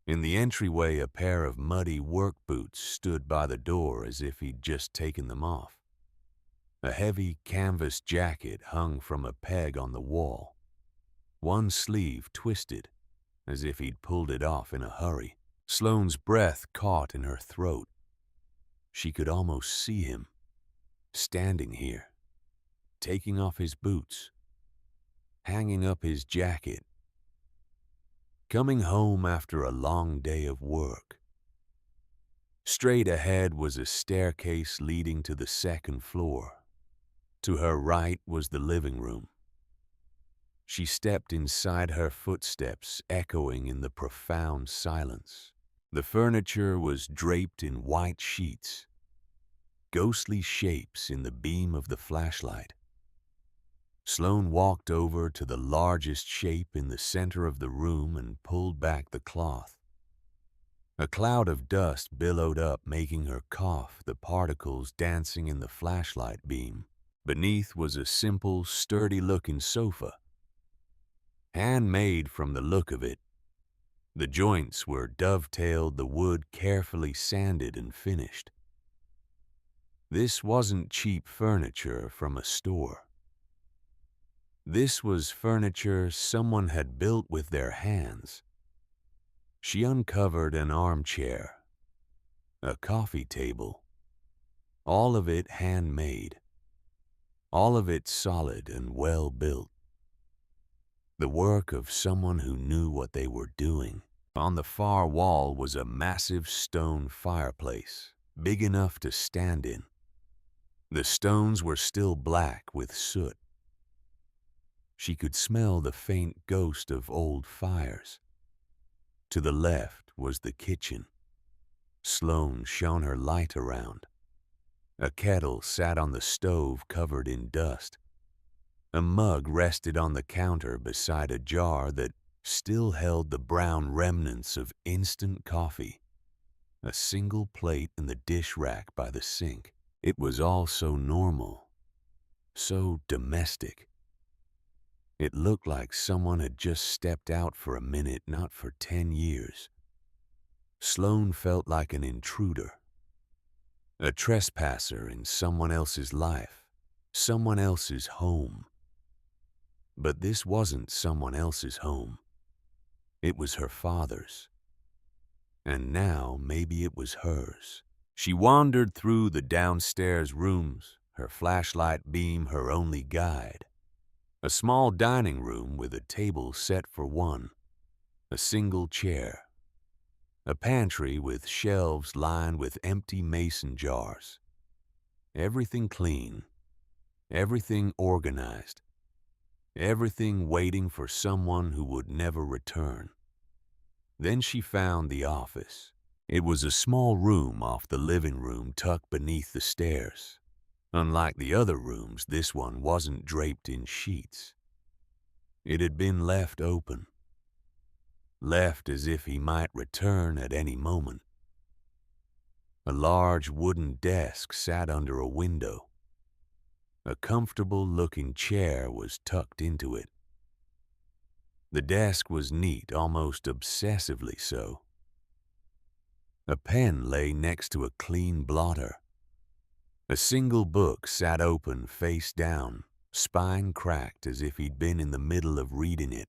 In the entryway, a pair of muddy work boots stood by the door as if he'd just taken them off. A heavy canvas jacket hung from a peg on the wall. One sleeve twisted, as if he'd pulled it off in a hurry. Sloane's breath caught in her throat. She could almost see him, standing here, taking off his boots, hanging up his jacket. coming home after a long day of work. Straight ahead was a staircase leading to the second floor. To her right was the living room. She stepped inside, her footsteps echoing in the profound silence. The furniture was draped in white sheets, ghostly shapes in the beam of the flashlight. Sloane walked over to the largest shape in the center of the room and pulled back the cloth. A cloud of dust billowed up, making her cough, the particles dancing in the flashlight beam. Beneath was a simple, sturdy-looking sofa, handmade from the look of it. The joints were dovetailed, the wood carefully sanded and finished. This wasn't cheap furniture from a store. This was furniture someone had built with their hands. She uncovered an armchair, a coffee table, all of it handmade, all of it solid and well built. The work of someone who knew what they were doing. On the far wall was a massive stone fireplace, big enough to stand in. The stones were still black with soot. She could smell the faint ghost of old fires. To the left was the kitchen. Sloane shone her light around. A kettle sat on the stove covered in dust. A mug rested on the counter beside a jar that still held the brown remnants of instant coffee. A single plate in the dish rack by the sink. It was all so normal, so domestic. It looked like someone had just stepped out for a minute, not for 10 years. Sloane felt like an intruder, a trespasser in someone else's life, someone else's home. But this wasn't someone else's home. It was her father's. And now maybe it was hers. She wandered through the downstairs rooms, her flashlight beam her only guide. A small dining room with a table set for one, a single chair. A pantry with shelves lined with empty mason jars. Everything clean, everything organized, everything waiting for someone who would never return. Then she found the office. It was a small room off the living room tucked beneath the stairs. Unlike the other rooms, this one wasn't draped in sheets. It had been left open, left as if he might return at any moment. A large wooden desk sat under a window. A comfortable-looking chair was tucked into it. The desk was neat, almost obsessively so. A pen lay next to a clean blotter. A single book sat open face down, spine cracked as if he'd been in the middle of reading it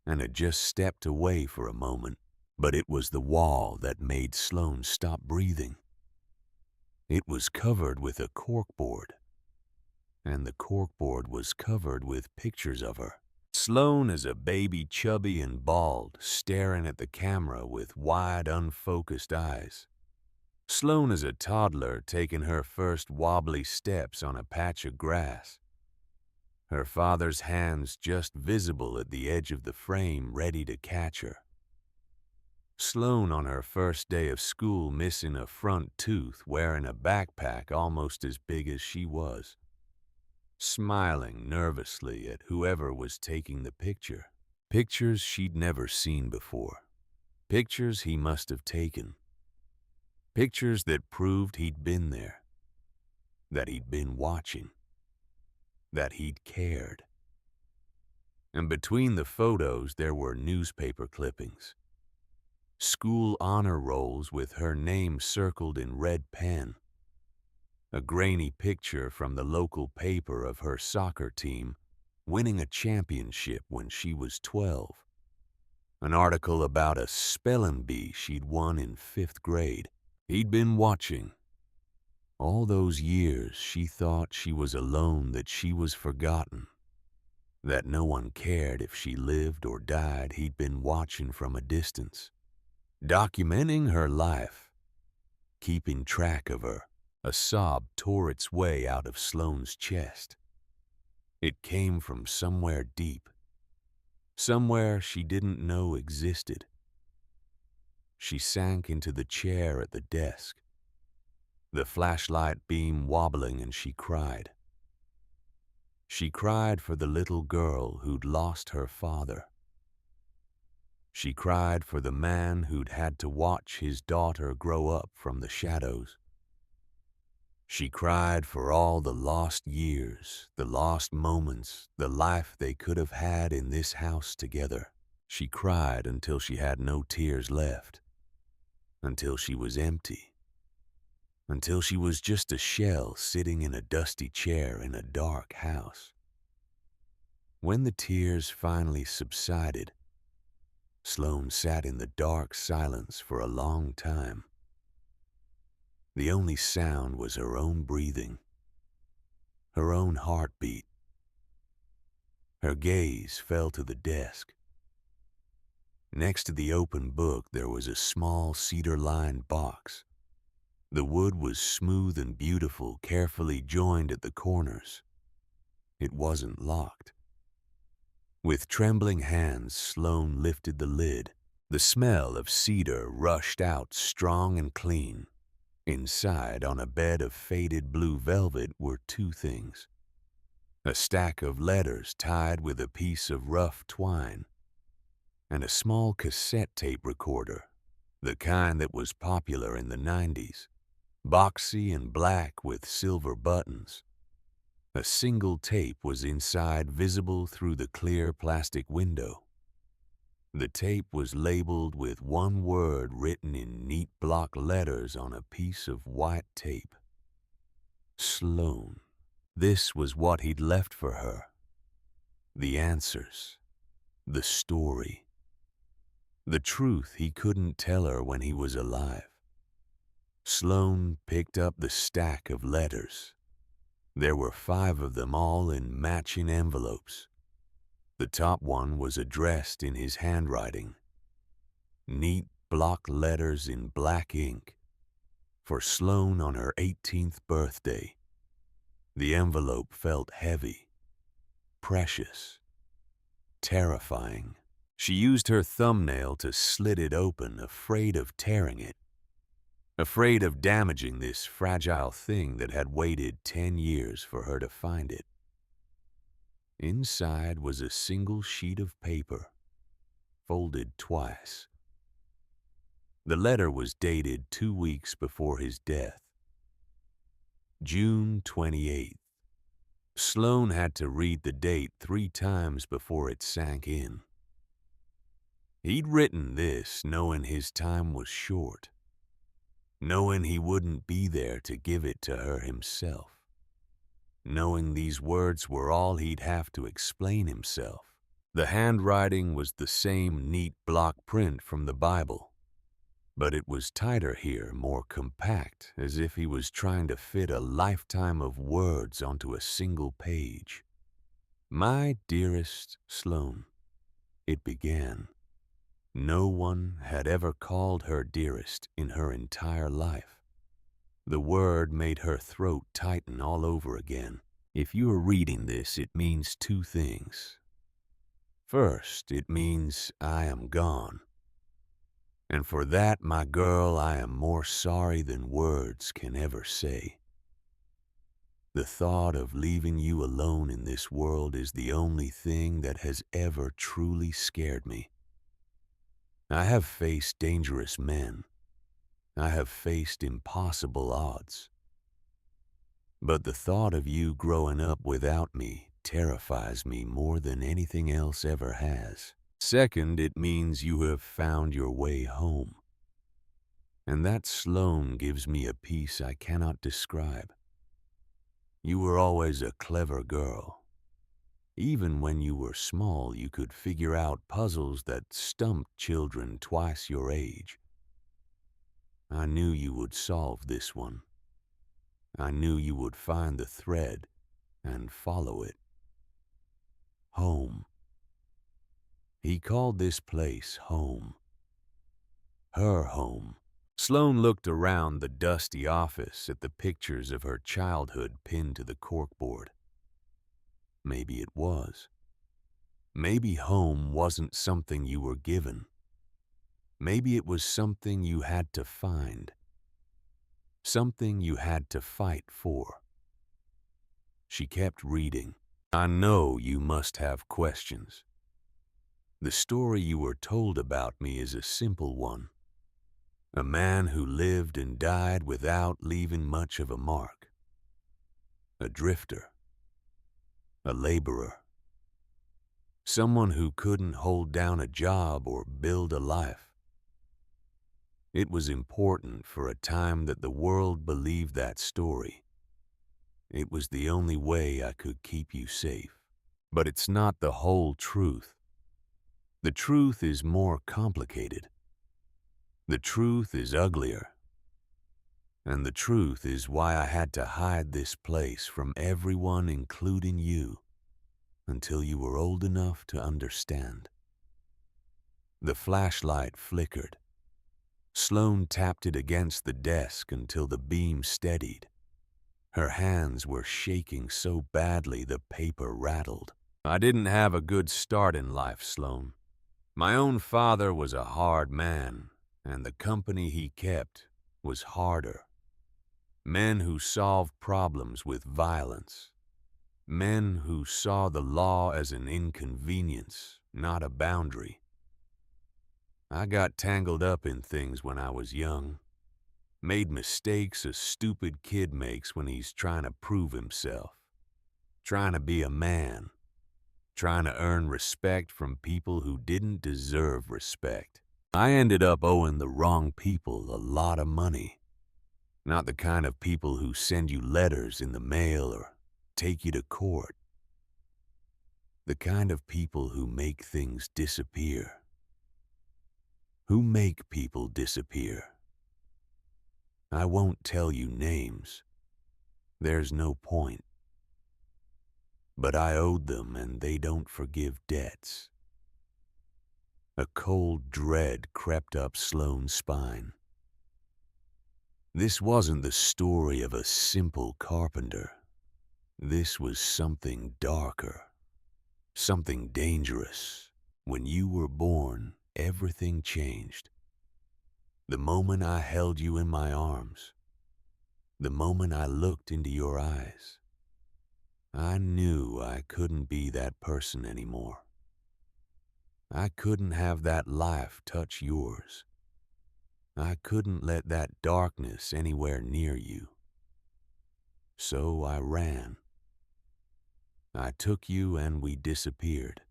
and had just stepped away for a moment. But it was the wall that made Sloane stop breathing. It was covered with a corkboard, and the corkboard was covered with pictures of her. Sloane as a baby, chubby and bald, staring at the camera with wide, unfocused eyes. Sloane as a toddler taking her first wobbly steps on a patch of grass. Her father's hands just visible at the edge of the frame, ready to catch her. Sloane on her first day of school, missing a front tooth, wearing a backpack almost as big as she was. Smiling nervously at whoever was taking the picture. Pictures she'd never seen before. Pictures he must have taken. Pictures that proved he'd been there, that he'd been watching, that he'd cared. And between the photos there were newspaper clippings. School honor rolls with her name circled in red pen. A grainy picture from the local paper of her soccer team winning a championship when she was 12. An article about a spelling bee she'd won in 5th grade. He'd been watching. All those years she thought she was alone, that she was forgotten. that no one cared if she lived or died. He'd been watching from a distance, documenting her life, keeping track of her. A sob tore its way out of Sloane's chest. It came from somewhere deep, somewhere she didn't know existed. She sank into the chair at the desk, the flashlight beam wobbling, and she cried. She cried for the little girl who'd lost her father. She cried for the man who'd had to watch his daughter grow up from the shadows. She cried for all the lost years, the lost moments, the life they could have had in this house together. She cried until she had no tears left, until she was empty, until she was just a shell sitting in a dusty chair in a dark house. When the tears finally subsided, Sloane sat in the dark silence for a long time. The only sound was her own breathing, her own heartbeat. Her gaze fell to the desk. Next to the open book, there was a small cedar-lined box. The wood was smooth and beautiful, carefully joined at the corners. It wasn't locked. With trembling hands, Sloane lifted the lid. The smell of cedar rushed out strong and clean. Inside, on a bed of faded blue velvet, were two things: a stack of letters tied with a piece of rough twine, and a small cassette tape recorder, the kind that was popular in the 90s, boxy and black with silver buttons. A single tape was inside, visible through the clear plastic window. The tape was labeled with one word written in neat block letters on a piece of white tape: Sloane. This was what he'd left for her. The answers. The story. The truth he couldn't tell her when he was alive. Sloane picked up the stack of letters. There were 5 of them, all in matching envelopes. The top one was addressed in his handwriting. Neat block letters in black ink. For Sloane on her 18th birthday. The envelope felt heavy, precious, terrifying. She used her thumbnail to slit it open, afraid of tearing it. Afraid of damaging this fragile thing that had waited 10 years for her to find it. Inside was a single sheet of paper, folded twice. The letter was dated 2 weeks before his death. June 28th. Sloane had to read the date 3 times before it sank in. He'd written this knowing his time was short, knowing he wouldn't be there to give it to her himself, knowing these words were all he'd have to explain himself. The handwriting was the same neat block print from the Bible, but it was tighter here, more compact, as if he was trying to fit a lifetime of words onto a single page. My dearest Sloane, it began. No one had ever called her dearest in her entire life. The word made her throat tighten all over again. If you are reading this, it means 2 things. First, it means I am gone. And for that, my girl, I am more sorry than words can ever say. The thought of leaving you alone in this world is the only thing that has ever truly scared me. I have faced dangerous men. I have faced impossible odds. But the thought of you growing up without me terrifies me more than anything else ever has. Second, it means you have found your way home. And that, Sloane, gives me a peace I cannot describe. You were always a clever girl. Even when you were small, you could figure out puzzles that stumped children twice your age. I knew you would solve this one. I knew you would find the thread and follow it. home. He called this place home. Her home. Sloane looked around the dusty office at the pictures of her childhood pinned to the corkboard. Maybe it was. Maybe home wasn't something you were given. Maybe it was something you had to find. Something you had to fight for. She kept reading. I know you must have questions. The story you were told about me is a simple one. A man who lived and died without leaving much of a mark. A drifter. A laborer. Someone who couldn't hold down a job or build a life. It was important for a time that the world believed that story. It was the only way I could keep you safe. But it's not the whole truth. The truth is more complicated. The truth is uglier. And the truth is why I had to hide this place from everyone, including you, until you were old enough to understand. The flashlight flickered. Sloane tapped it against the desk until the beam steadied. Her hands were shaking so badly the paper rattled. I didn't have a good start in life, Sloane. My own father was a hard man, and the company he kept was harder. Men who solved problems with violence. Men who saw the law as an inconvenience, not a boundary. I got tangled up in things when I was young. Made mistakes a stupid kid makes when he's trying to prove himself. Trying to be a man. Trying to earn respect from people who didn't deserve respect. I ended up owing the wrong people a lot of money. Not the kind of people who send you letters in the mail or take you to court. The kind of people who make things disappear. Who make people disappear. I won't tell you names. There's no point. But I owed them, and they don't forgive debts. A cold dread crept up Sloane's spine. This wasn't the story of a simple carpenter. This was something darker, something dangerous. When you were born, everything changed. The moment I held you in my arms, the moment I looked into your eyes, I knew I couldn't be that person anymore. I couldn't have that life touch yours. I couldn't let that darkness anywhere near you. So I ran. I took you and we disappeared.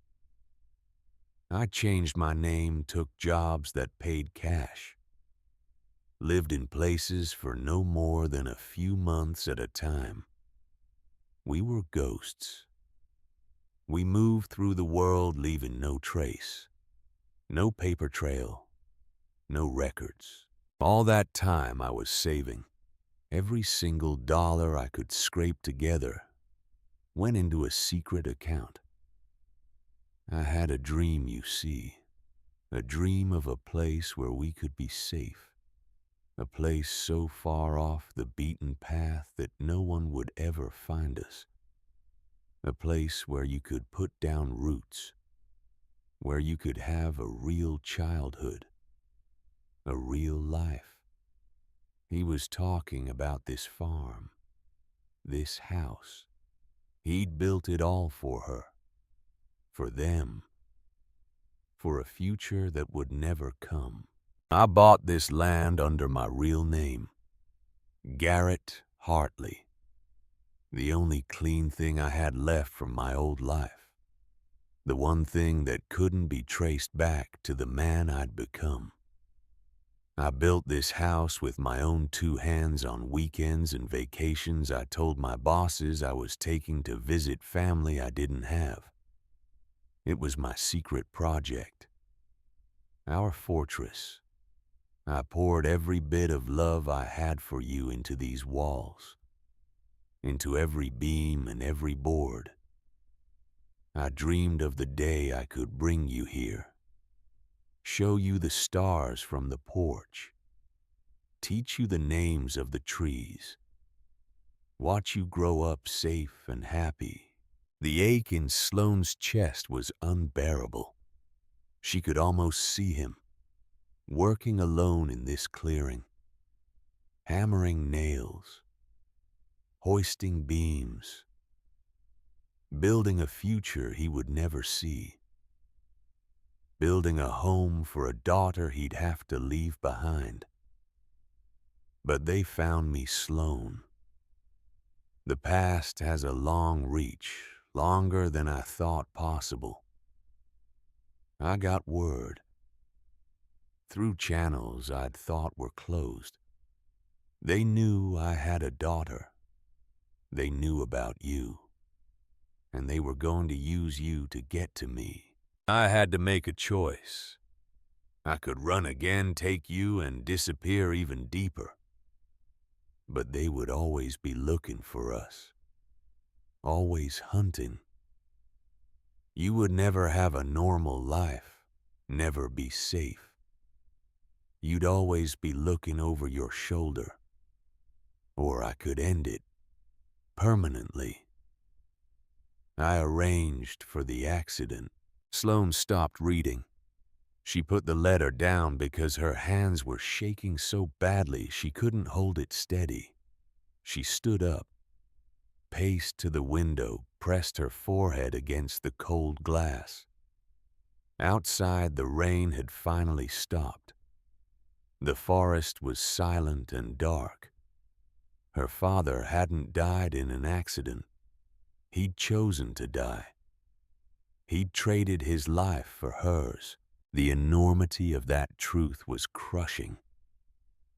I changed my name, took jobs that paid cash. Lived in places for no more than a few months at a time. We were ghosts. We moved through the world leaving no trace. No paper trail. No records. All that time I was saving. Every single dollar I could scrape together went into a secret account. I had a dream, you see. A dream of a place where we could be safe. A place so far off the beaten path that no one would ever find us. A place where you could put down roots. Where you could have a real childhood. A real life. He was talking about this farm. This house. He'd built it all for her. For them. For a future that would never come. I bought this land under my real name. Garrett Hartley. The only clean thing I had left from my old life. The one thing that couldn't be traced back to the man I'd become. I built this house with my own 2 hands on weekends and vacations I told my bosses I was taking to visit family I didn't have. It was my secret project. Our fortress. I poured every bit of love I had for you into these walls. Into every beam and every board. I dreamed of the day I could bring you here, show you the stars from the porch, teach you the names of the trees, watch you grow up safe and happy. The ache in Sloane's chest was unbearable. She could almost see him, working alone in this clearing, hammering nails, hoisting beams, building a future he would never see, building a home for a daughter he'd have to leave behind. But they found me Sloane. The past has a long reach, longer than I thought possible. I got word, through channels I'd thought were closed. They knew I had a daughter. They knew about you. And they were going to use you to get to me. I had to make a choice. I could run again, take you, and disappear even deeper. But they would always be looking for us, always hunting. You would never have a normal life, never be safe. You'd always be looking over your shoulder. Or I could end it, permanently. I arranged for the accident. Sloane stopped reading. She put the letter down because her hands were shaking so badly she couldn't hold it steady. She stood up, paced to the window, pressed her forehead against the cold glass. Outside, the rain had finally stopped. The forest was silent and dark. Her father hadn't died in an accident. He'd chosen to die. He'd traded his life for hers. The enormity of that truth was crushing.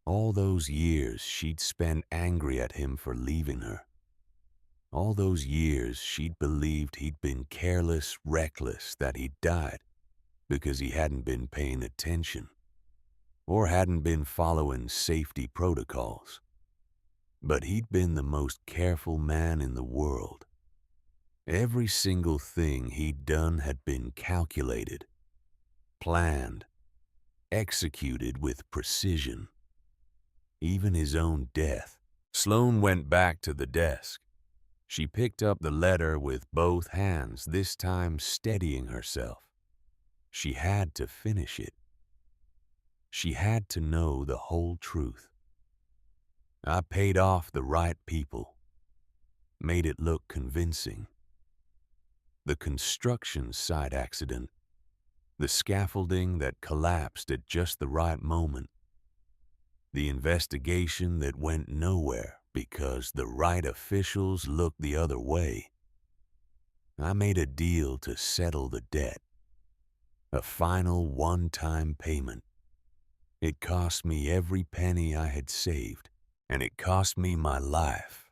All those years she'd spent angry at him for leaving her. All those years she'd believed he'd been careless, reckless, that he'd died because he hadn't been paying attention or hadn't been following safety protocols. But he'd been the most careful man in the world. Every single thing he'd done had been calculated, planned, executed with precision. Even his own death. Sloane went back to the desk. She picked up the letter with both hands, this time steadying herself. She had to finish it. She had to know the whole truth. I paid off the right people, made it look convincing. The construction site accident, the scaffolding that collapsed at just the right moment, the investigation that went nowhere because the right officials looked the other way. I made a deal to settle the debt, a final one-time payment. It cost me every penny I had saved, and it cost me my life.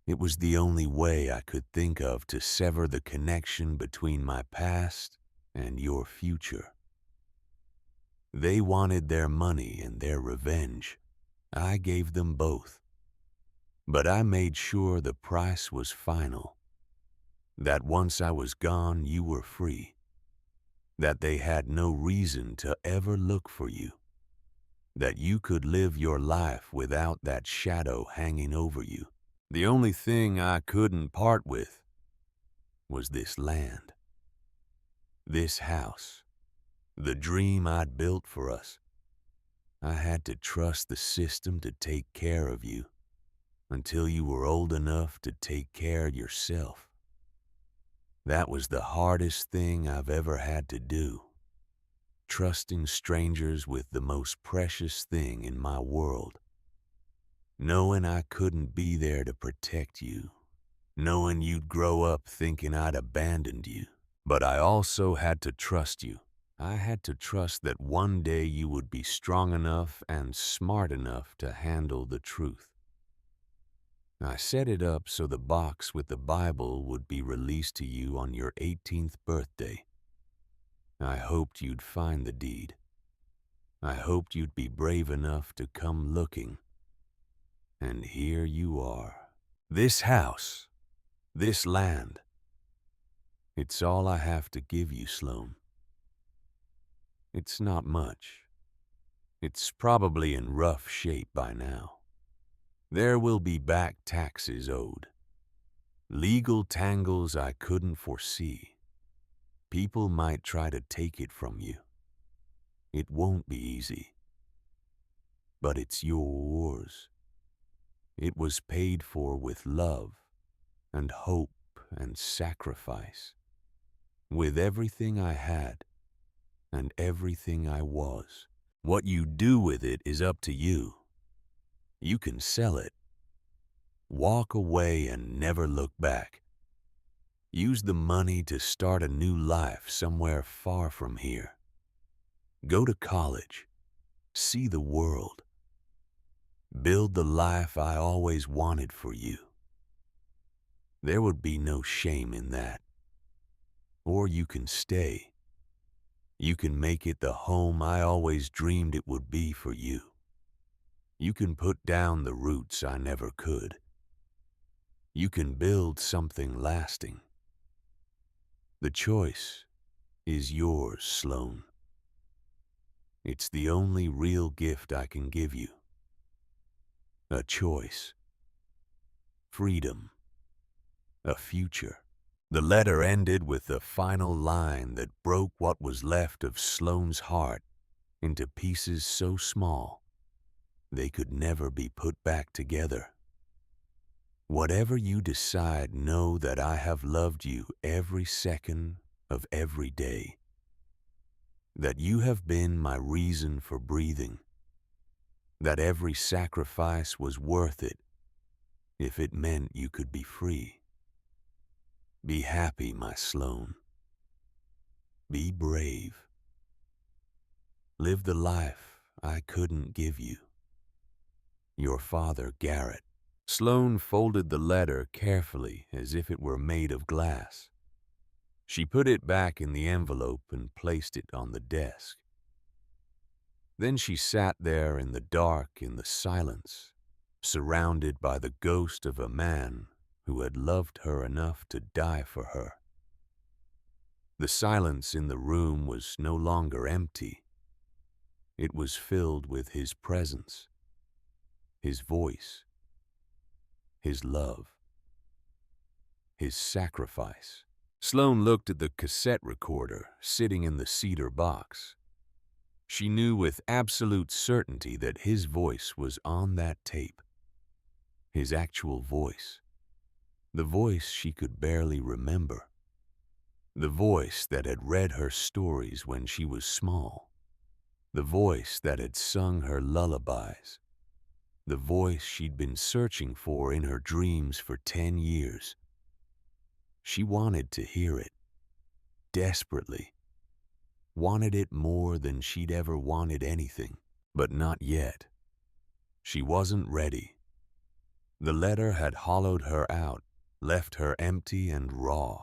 It was the only way I could think of to sever the connection between my past and your future. They wanted their money and their revenge. I gave them both. But I made sure the price was final. That once I was gone, you were free. That they had no reason to ever look for you. That you could live your life without that shadow hanging over you. The only thing I couldn't part with was this land, this house, the dream I'd built for us. I had to trust the system to take care of you until you were old enough to take care of yourself. That was the hardest thing I've ever had to do. Trusting strangers with the most precious thing in my world. Knowing I couldn't be there to protect you. Knowing you'd grow up thinking I'd abandoned you. But I also had to trust you. I had to trust that one day you would be strong enough and smart enough to handle the truth. I set it up so the box with the Bible would be released to you on your 18th birthday. I hoped you'd find the deed. I hoped you'd be brave enough to come looking. And here you are. This house, this land, It's all I have to give you, Sloan. It's not much. It's probably in rough shape by now. There will be back taxes owed. Legal tangles I couldn't foresee. People might try to take it from you. It won't be easy. But it's yours. It was paid for with love and hope and sacrifice. With everything I had and everything I was. What you do with it is up to you. You can sell it. Walk away and never look back. Use the money to start a new life somewhere far from here. Go to college. See the world. Build the life I always wanted for you. There would be no shame in that. Or you can stay. You can make it the home I always dreamed it would be for you. You can put down the roots I never could. You can build something lasting. The choice is yours, Sloan. It's the only real gift I can give you. A choice. Freedom. A future. The letter ended with the final line that broke what was left of Sloane's heart into pieces so small they could never be put back together. Whatever you decide, know that I have loved you every second of every day. That you have been my reason for breathing. That every sacrifice was worth it if it meant you could be free. Be happy, my Sloan. Be brave. Live the life I couldn't give you. Your father, Garrett. Sloan folded the letter carefully as if it were made of glass. She put it back in the envelope and placed it on the desk. Then she sat there in the dark, in the silence, surrounded by the ghost of a man who had loved her enough to die for her. The silence in the room was no longer empty. It was filled with his presence, his voice, his love, his sacrifice. Sloan looked at the cassette recorder sitting in the cedar box. She knew with absolute certainty that his voice was on that tape. His actual voice. The voice she could barely remember. The voice that had read her stories when she was small. The voice that had sung her lullabies. The voice she'd been searching for in her dreams for 10 years. She wanted to hear it, desperately. Wanted it more than she'd ever wanted anything, but not yet. She wasn't ready. The letter had hollowed her out, left her empty and raw.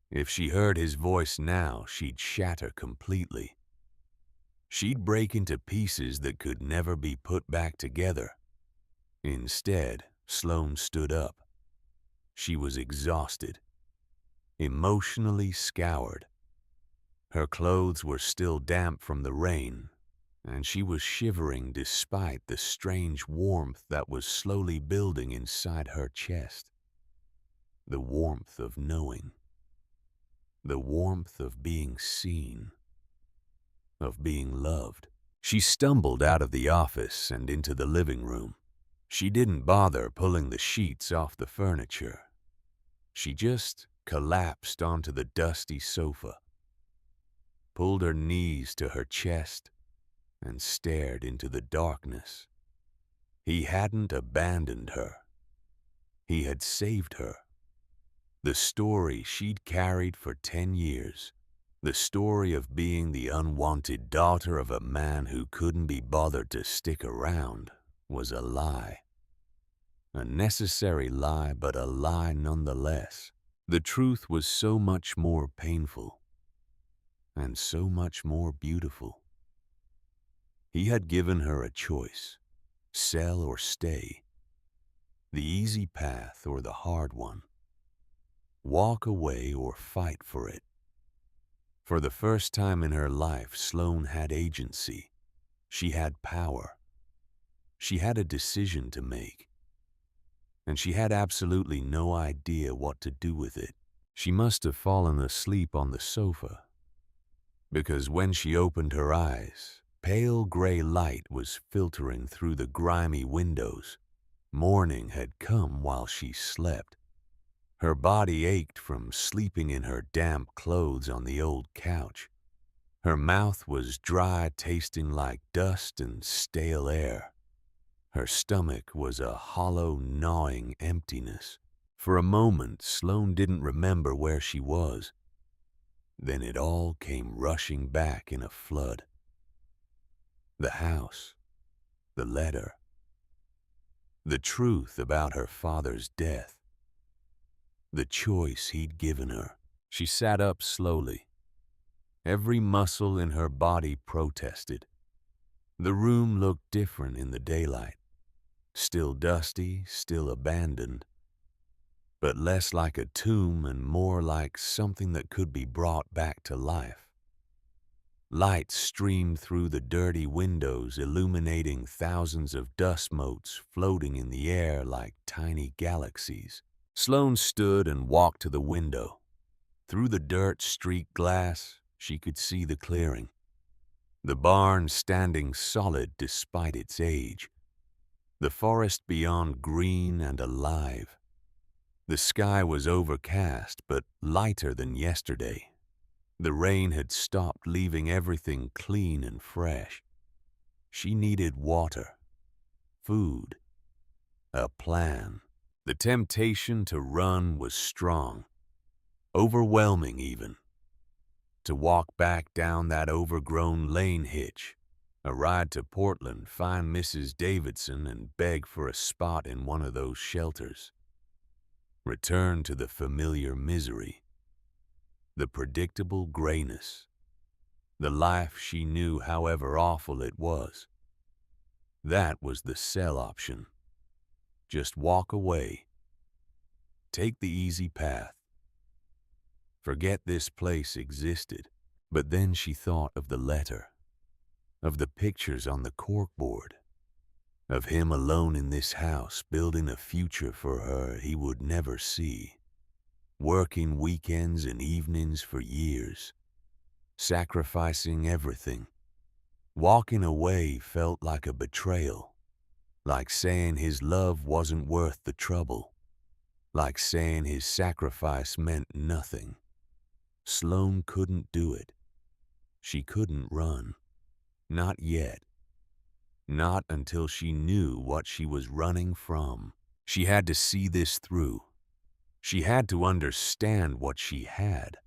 If she heard his voice now, she'd shatter completely. She'd break into pieces that could never be put back together. Instead, Sloan stood up. She was exhausted, emotionally scoured. Her clothes were still damp from the rain, and she was shivering despite the strange warmth that was slowly building inside her chest. The warmth of knowing. The warmth of being seen. Of being loved. She stumbled out of the office and into the living room. She didn't bother pulling the sheets off the furniture. She just collapsed onto the dusty sofa, pulled her knees to her chest, and stared into the darkness. He hadn't abandoned her. He had saved her. The story she'd carried for 10 years. The story of being the unwanted daughter of a man who couldn't be bothered to stick around was a lie. A necessary lie, but a lie nonetheless. The truth was so much more painful and so much more beautiful. He had given her a choice, sell or stay, the easy path or the hard one. walk away or fight for it. For the first time in her life, Sloane had agency. She had power. She had a decision to make. And she had absolutely no idea what to do with it. She must have fallen asleep on the sofa, because when she opened her eyes, pale gray light was filtering through the grimy windows. Morning had come while she slept. Her body ached from sleeping in her damp clothes on the old couch. Her mouth was dry, tasting like dust and stale air. Her stomach was a hollow, gnawing emptiness. For a moment, Sloane didn't remember where she was. Then it all came rushing back in a flood. The house, the letter, the truth about her father's death, the choice he'd given her. She sat up slowly. Every muscle in her body protested. The room looked different in the daylight. Still dusty, still abandoned, but less like a tomb and more like something that could be brought back to life. Light streamed through the dirty windows, illuminating thousands of dust motes floating in the air like tiny galaxies. Sloane stood and walked to the window. Through the dirt-streaked glass, she could see the clearing. The barn standing solid despite its age. The forest beyond green and alive. The sky was overcast, but lighter than yesterday. The rain had stopped, leaving everything clean and fresh. She needed water, food, a plan. The temptation to run was strong, overwhelming even. To walk back down that overgrown lane hitch, a ride to Portland, find Mrs. Davidson and beg for a spot in one of those shelters. Return to the familiar misery, the predictable grayness, the life she knew however awful it was. That was the sell option. Just walk away. Take the easy path. Forget this place existed. But then she thought of the letter, of the pictures on the corkboard, of him alone in this house building a future for her he would never see, working weekends and evenings for years, sacrificing everything. Walking away felt like a betrayal, like saying his love wasn't worth the trouble, like saying his sacrifice meant nothing. Sloane couldn't do it. She couldn't run. Not yet. Not until she knew what she was running from. She had to see this through. She had to understand what she had,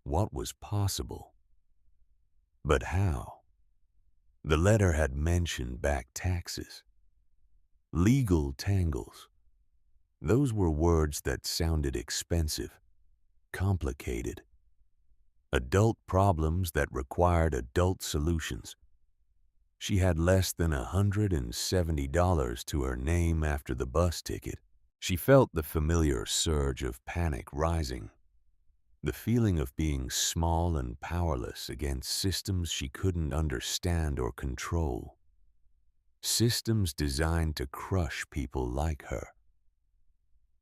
what was possible. But how? The letter had mentioned back taxes. Legal tangles. Those were words that sounded expensive, complicated. Adult problems that required adult solutions. She had less than $170 to her name after the bus ticket. She felt the familiar surge of panic rising, the feeling of being small and powerless against systems she couldn't understand or control. Systems designed to crush people like her.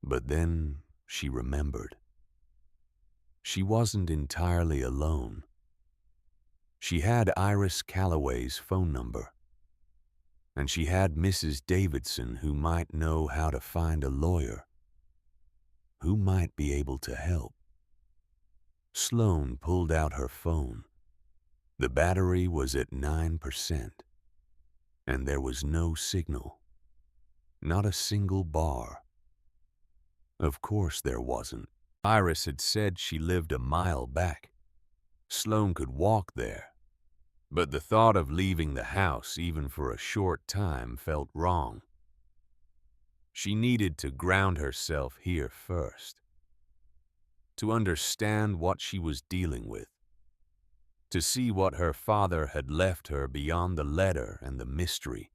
But then she remembered. She wasn't entirely alone. She had Iris Calloway's phone number, and she had Mrs. Davidson, who might know how to find a lawyer, who might be able to help. Sloane pulled out her phone. The battery was at 9%, and there was no signal, not a single bar. Of course there wasn't. Iris had said she lived a mile back. Sloane could walk there, but the thought of leaving the house even for a short time felt wrong. She needed to ground herself here first, to understand what she was dealing with, to see what her father had left her beyond the letter and the mystery.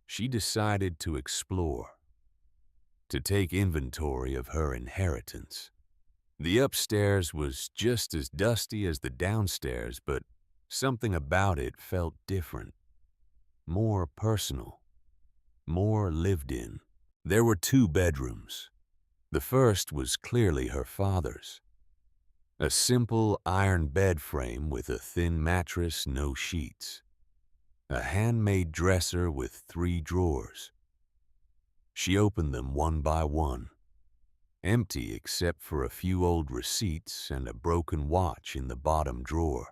She decided to explore. to take inventory of her inheritance. The upstairs was just as dusty as the downstairs, but something about it felt different, more personal, more lived in. There were 2 bedrooms. The first was clearly her father's. A simple iron bed frame with a thin mattress, no sheets. A handmade dresser with 3 drawers. She opened them one by one, empty except for a few old receipts and a broken watch in the bottom drawer.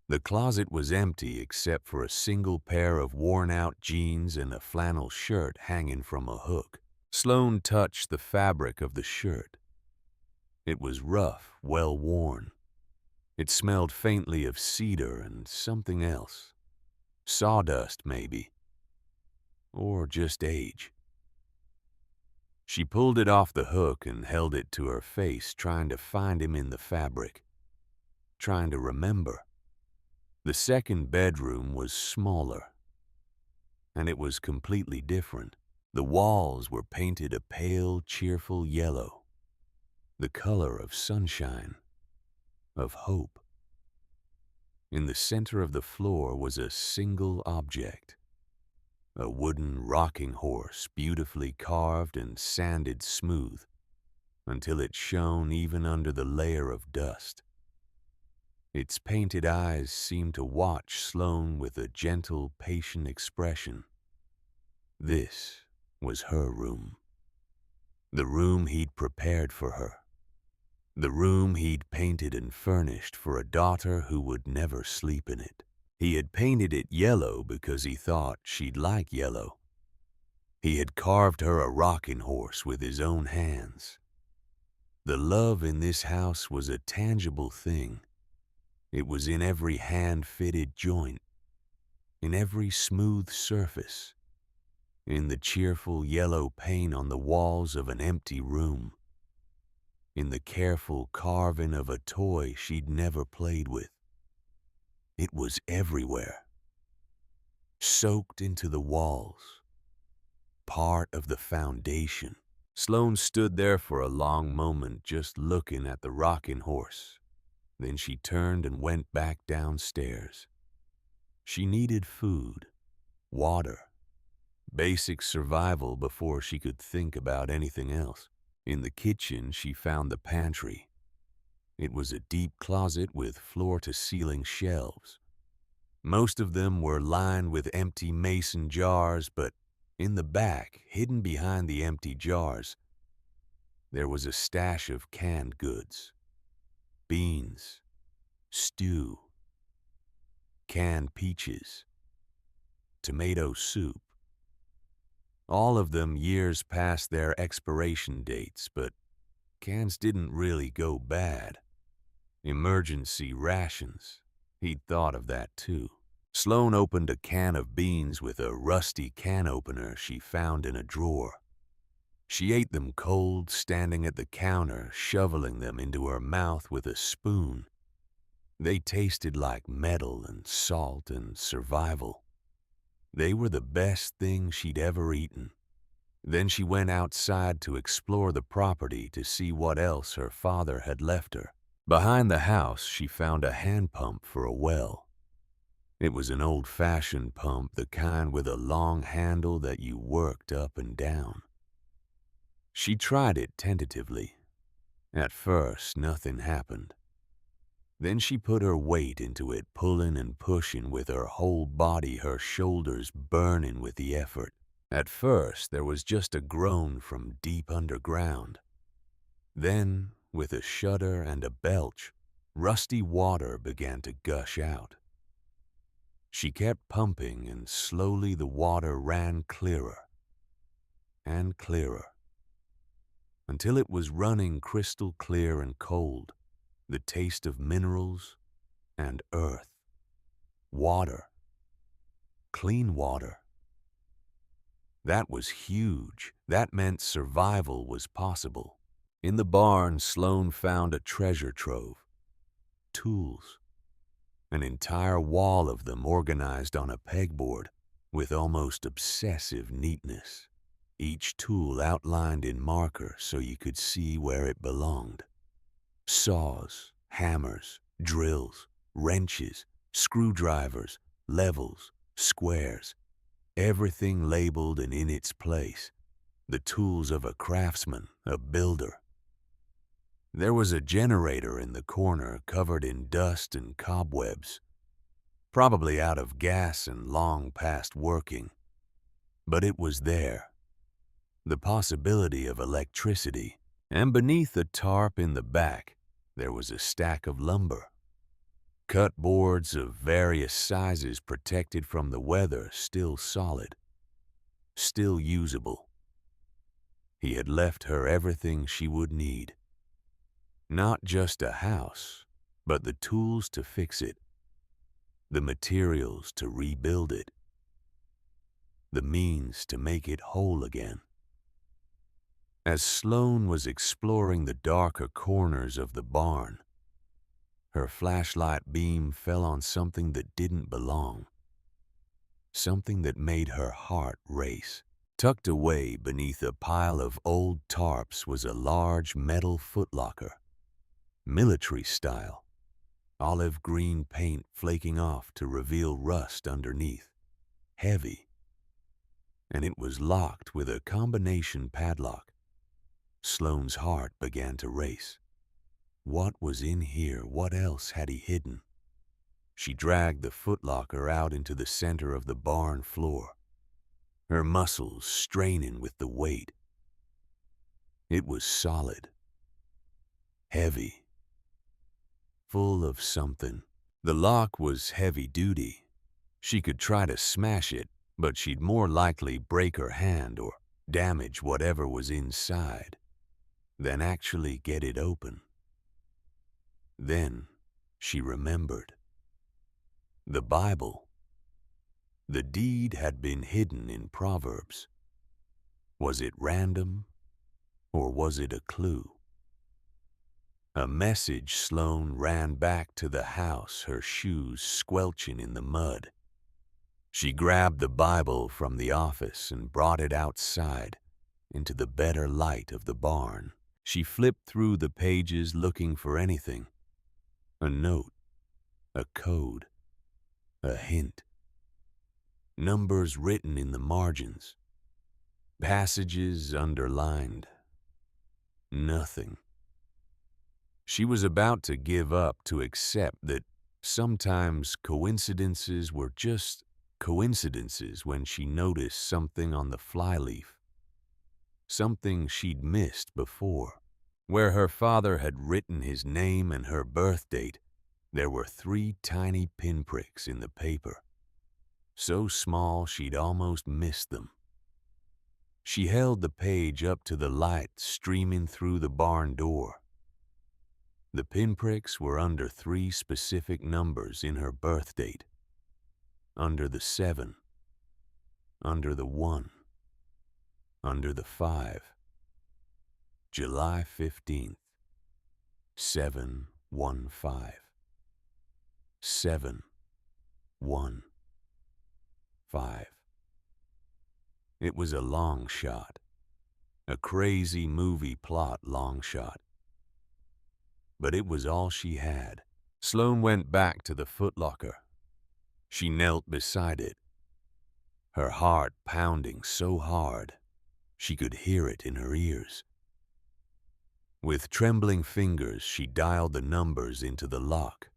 The closet was empty except for a single pair of worn-out jeans and a flannel shirt hanging from a hook. Sloane touched the fabric of the shirt. It was rough, well-worn. It smelled faintly of cedar and something else. Sawdust, maybe. Or just age. She pulled it off the hook and held it to her face, trying to find him in the fabric. Trying to remember. The second bedroom was smaller. And it was completely different. The walls were painted a pale, cheerful yellow. The color of sunshine, of hope. In the center of the floor was a single object. A wooden rocking horse, beautifully carved and sanded smooth, until it shone even under the layer of dust. Its painted eyes seemed to watch Sloane with a gentle, patient expression. This was her room. The room he'd prepared for her. The room he'd painted and furnished for a daughter who would never sleep in it. He had painted it yellow because he thought she'd like yellow. He had carved her a rocking horse with his own hands. The love in this house was a tangible thing. It was in every hand-fitted joint, in every smooth surface, in the cheerful yellow paint on the walls of an empty room, in the careful carving of a toy she'd never played with. It was everywhere, soaked into the walls, part of the foundation. Sloane stood there for a long moment just looking at the rocking horse. Then she turned and went back downstairs. She needed food, water, basic survival before she could think about anything else. In the kitchen, she found the pantry. It was a deep closet with floor-to-ceiling shelves. Most of them were lined with empty mason jars, but in the back, hidden behind the empty jars, there was a stash of canned goods. Beans, stew, canned peaches, tomato soup. All of them years past their expiration dates, but cans didn't really go bad. Emergency rations. He'd thought of that too. Sloane opened a can of beans with a rusty can opener she found in a drawer. She ate them cold, standing at the counter, shoveling them into her mouth with a spoon. They tasted like metal and salt and survival. They were the best thing she'd ever eaten. Then she went outside to explore the property to see what else her father had left her. Behind the house, she found a hand pump for a well. It was an old-fashioned pump, the kind with a long handle that you worked up and down. She tried it tentatively. At first, nothing happened. Then she put her weight into it, pulling and pushing with her whole body, her shoulders burning with the effort. At first, there was just a groan from deep underground. Then, with a shudder and a belch, rusty water began to gush out. She kept pumping, and slowly the water ran clearer and clearer, until it was running crystal clear and cold, the taste of minerals and earth, water, clean water. That was huge. That meant survival was possible. In the barn, Sloane found a treasure trove. Tools. An entire wall of them organized on a pegboard with almost obsessive neatness. each tool outlined in marker so you could see where it belonged. Saws, hammers, drills, wrenches, screwdrivers, levels, squares, everything labeled and in its place, the tools of a craftsman, a builder. There was a generator in the corner covered in dust and cobwebs, probably out of gas and long past working. But it was there, the possibility of electricity, and beneath the tarp in the back, there was a stack of lumber. Cut boards of various sizes protected from the weather, still solid, still usable. He had left her everything she would need. Not just a house, but the tools to fix it, the materials to rebuild it, the means to make it whole again. As Sloane was exploring the darker corners of the barn, her flashlight beam fell on something that didn't belong, something that made her heart race. Tucked away beneath a pile of old tarps was a large metal footlocker, military style, olive green paint flaking off to reveal rust underneath, heavy, and it was locked with a combination padlock. Sloane's heart began to race. What was in here? What else had he hidden? She dragged the footlocker out into the center of the barn floor, her muscles straining with the weight. It was solid, heavy, full of something. The lock was heavy-duty. She could try to smash it, but she'd more likely break her hand or damage whatever was inside than actually get it open. Then she remembered. The Bible. The deed had been hidden in Proverbs. Was it random, or was it a clue? A message. Sloane ran back to the house, her shoes squelching in the mud. She grabbed the Bible from the office and brought it outside, into the better light of the barn. She flipped through the pages looking for anything. A note, a code, a hint. Numbers written in the margins. Passages underlined. Nothing. She was about to give up, to accept that sometimes coincidences were just coincidences, when she noticed something on the flyleaf. Something she'd missed before. Where her father had written his name and her birth date, there were 3 tiny pinpricks in the paper, so small she'd almost missed them. She held the page up to the light streaming through the barn door. The pinpricks were under 3 specific numbers in her birth date. Under the 7, under the 1, under the 5. July 15th, 715. 715. It was a long shot, a crazy movie plot long shot. But it was all she had. Sloane went back to the footlocker. She knelt beside it, her heart pounding so hard she could hear it in her ears. With trembling fingers, she dialed the numbers into the lock.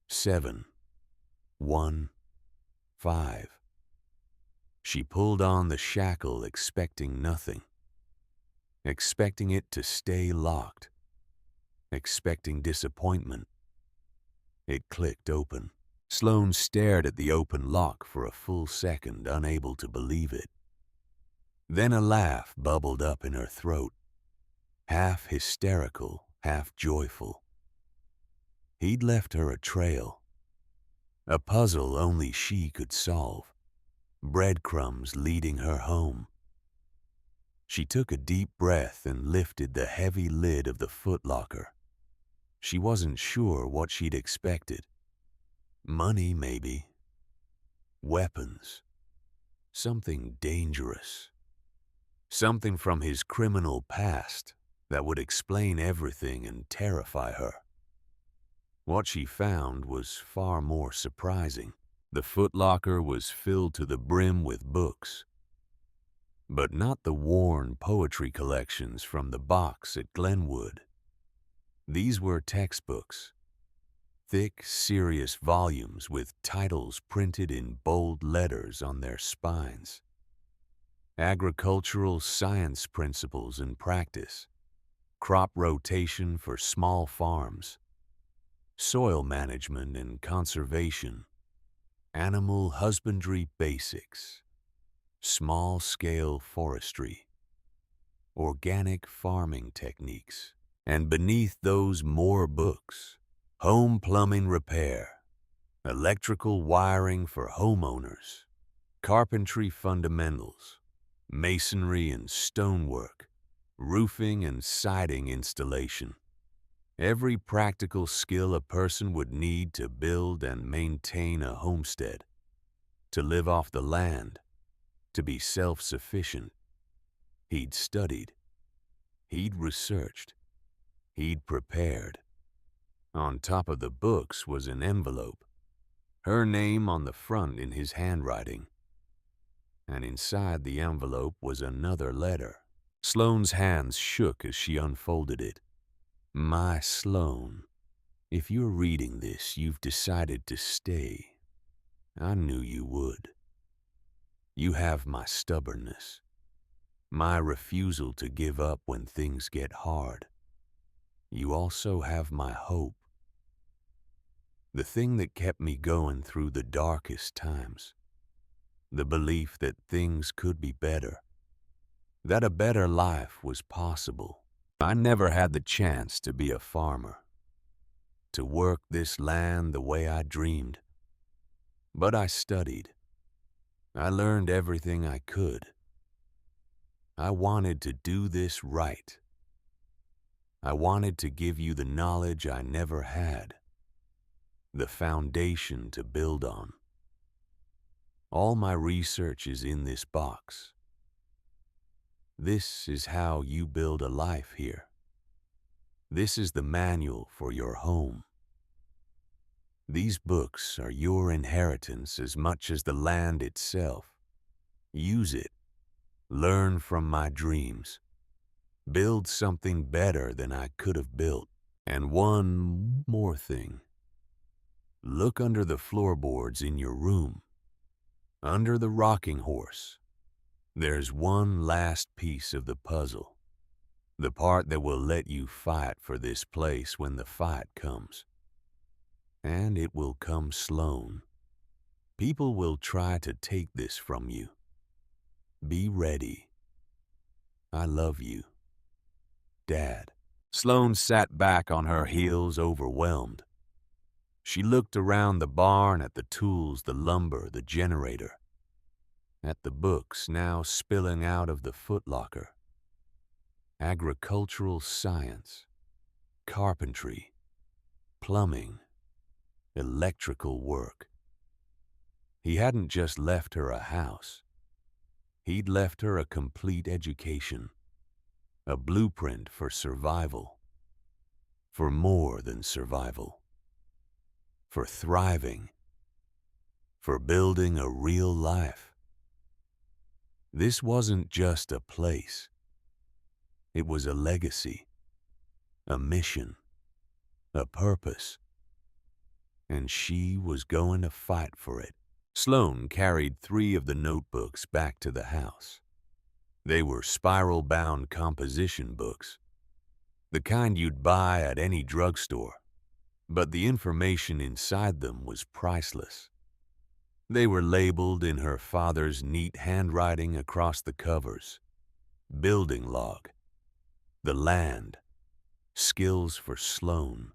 715. She pulled on the shackle, expecting nothing, expecting it to stay locked, expecting disappointment. It clicked open. Sloane stared at the open lock for a full second, unable to believe it. Then a laugh bubbled up in her throat, half hysterical, half joyful. He'd left her a trail, a puzzle only she could solve, breadcrumbs leading her home. She took a deep breath and lifted the heavy lid of the footlocker. She wasn't sure what she'd expected. Money, maybe. Weapons. Something dangerous. something from his criminal past that would explain everything and terrify her. What she found was far more surprising. The footlocker was filled to the brim with books, but not the worn poetry collections from the box at Glenwood. These were textbooks, thick, serious volumes with titles printed in bold letters on their spines. Agricultural science principles and practice, crop rotation for small farms, soil management and conservation, animal husbandry basics, small-scale forestry, organic farming techniques, and beneath those more books, home plumbing repair, electrical wiring for homeowners, carpentry fundamentals, masonry and stonework, roofing and siding installation. Every practical skill a person would need to build and maintain a homestead, to live off the land, to be self-sufficient. He'd studied, he'd researched, he'd prepared. On top of the books was an envelope, her name on the front in his handwriting. And inside the envelope was another letter. Sloane's hands shook as she unfolded it. My Sloane, if you're reading this, you've decided to stay. I knew you would. You have my stubbornness, my refusal to give up when things get hard. You also have my hope, the thing that kept me going through the darkest times, the belief that things could be better, that a better life was possible. I never had the chance to be a farmer, to work this land the way I dreamed. But I studied. I learned everything I could. I wanted to do this right. I wanted to give you the knowledge I never had, the foundation to build on. All my research is in this box. This is how you build a life here. This is the manual for your home. These books are your inheritance as much as the land itself. Use it. Learn from my dreams. Build something better than I could have built. And one more thing. Look under the floorboards in your room. Under the rocking horse. There's one last piece of the puzzle. The part that will let you fight for this place when the fight comes. And it will come, Sloane. People will try to take this from you. Be ready. I love you, Dad. Sloane sat back on her heels, overwhelmed. She looked around the barn at the tools, the lumber, the generator, at the books now spilling out of the footlocker. Agricultural science, carpentry, plumbing, electrical work. He hadn't just left her a house. He'd left her a complete education, a blueprint for survival, for more than survival, for thriving, for building a real life. This wasn't just a place. It was a legacy, a mission, a purpose. And she was going to fight for it. Sloane carried 3 of the notebooks back to the house. They were spiral-bound composition books, the kind you'd buy at any drugstore, but the information inside them was priceless. They were labeled in her father's neat handwriting across the covers. Building log, the land, skills for Sloane.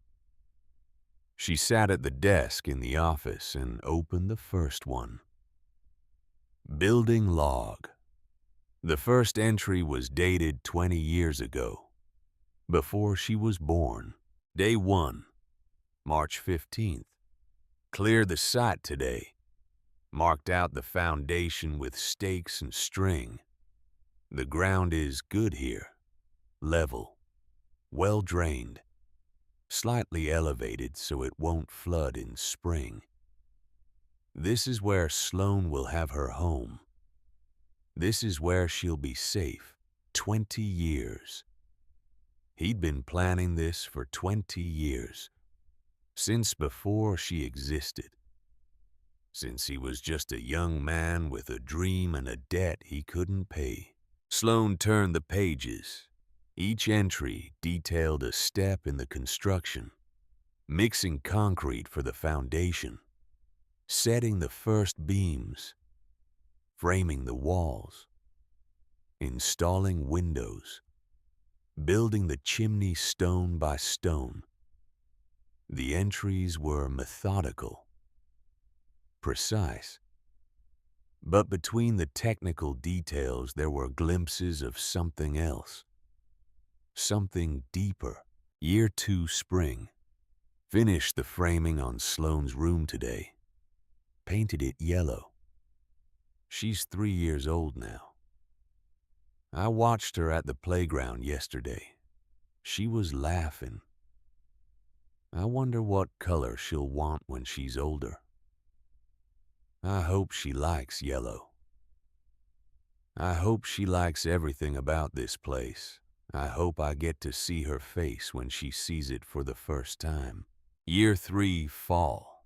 She sat at the desk in the office and opened the first one. Building log. The first entry was dated 20 years ago, before she was born. Day 1, March 15th. Clear the site today. Marked out the foundation with stakes and string. The ground is good here, level, well drained, slightly elevated so it won't flood in spring. This is where Sloane will have her home. This is where she'll be safe. 20 years. He'd been planning this for 20 years, since before she existed. Since he was just a young man with a dream and a debt he couldn't pay. Sloane turned the pages. Each entry detailed a step in the construction, mixing concrete for the foundation, setting the first beams, framing the walls, installing windows, building the chimney stone by stone. The entries were methodical, precise, but between the technical details there were glimpses of something else, something deeper. Year 2 spring. Finished the framing on Sloane's room today. Painted it yellow. She's 3 years old now. I watched her at the playground yesterday. She was laughing. I wonder what color she'll want when she's older. I hope she likes yellow. I hope she likes everything about this place. I hope I get to see her face when she sees it for the first time. Year 3 fall.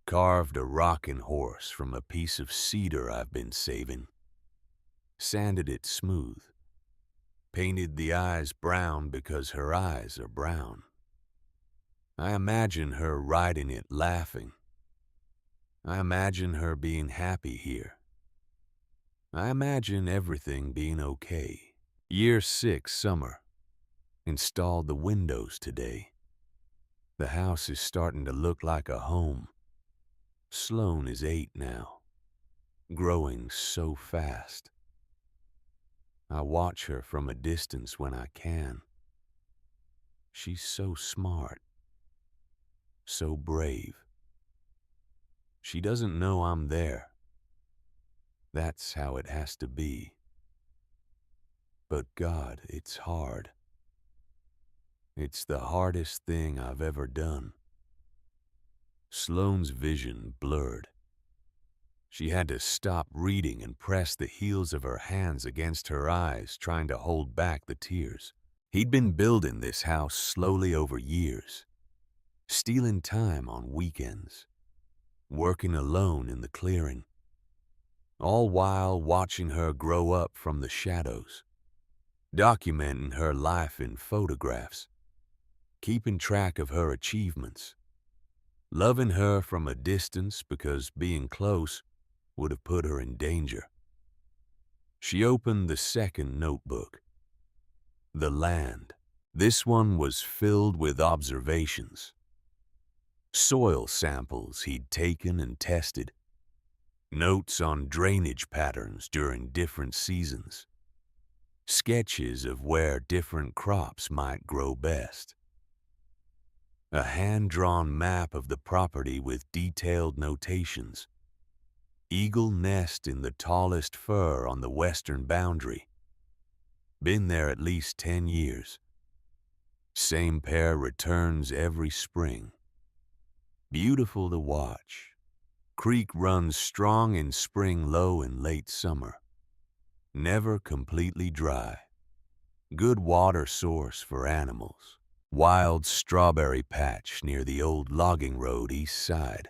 Carved a rocking horse from a piece of cedar I've been saving. Sanded it smooth. Painted the eyes brown because her eyes are brown. I imagine her riding it laughing. I imagine her being happy here. I imagine everything being okay. Year 6 summer. Installed the windows today. The house is starting to look like a home. Sloane is 8 now, growing so fast. I watch her from a distance when I can. She's so smart, so brave. She doesn't know I'm there. That's how it has to be. But God, it's hard. It's the hardest thing I've ever done. Sloane's vision blurred. She had to stop reading and press the heels of her hands against her eyes, trying to hold back the tears. He'd been building this house slowly over years, stealing time on weekends, working alone in the clearing, all while watching her grow up from the shadows, documenting her life in photographs, keeping track of her achievements, loving her from a distance because being close would have put her in danger. She opened the second notebook. The land. This one was filled with observations. Soil samples he'd taken and tested. Notes on drainage patterns during different seasons. Sketches of where different crops might grow best. A hand-drawn map of the property with detailed notations. Eagle nest in the tallest fir on the western boundary. Been there at least 10 years. Same pair returns every spring. Beautiful to watch. Creek runs strong in spring, low in late summer. Never completely dry. Good water source for animals. Wild strawberry patch near the old logging road east side.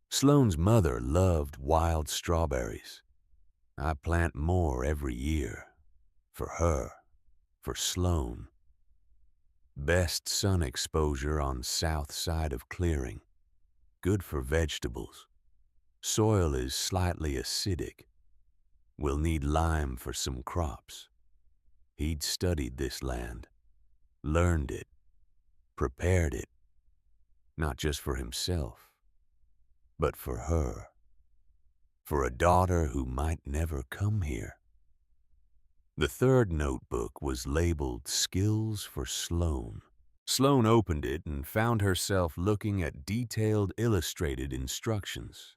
Sloane's mother loved wild strawberries. I plant more every year. For her. For Sloane. Best sun exposure on south side of clearing. Good for vegetables. Soil is slightly acidic. Will need lime for some crops. He'd studied this land. Learned it. Prepared it. Not just for himself, but for her. For a daughter who might never come here. The third notebook was labeled Skills for Sloane. Sloane opened it and found herself looking at detailed illustrated instructions.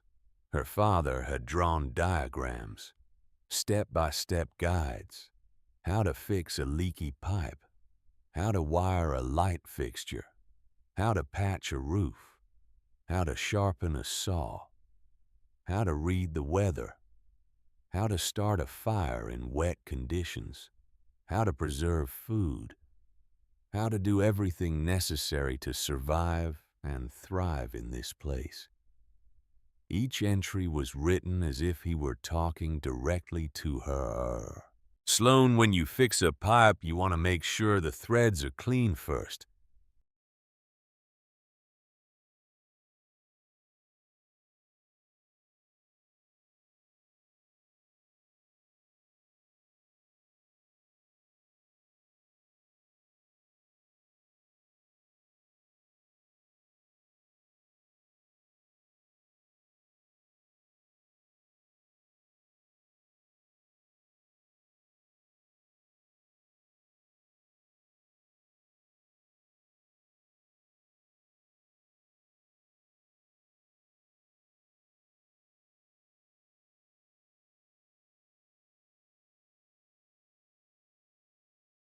Her father had drawn diagrams. Step-by-step guides, how to fix a leaky pipe, how to wire a light fixture, how to patch a roof, how to sharpen a saw, how to read the weather, how to start a fire in wet conditions, how to preserve food, how to do everything necessary to survive and thrive in this place. Each entry was written as if he were talking directly to her. Sloan, when you fix a pipe, you want to make sure the threads are clean first.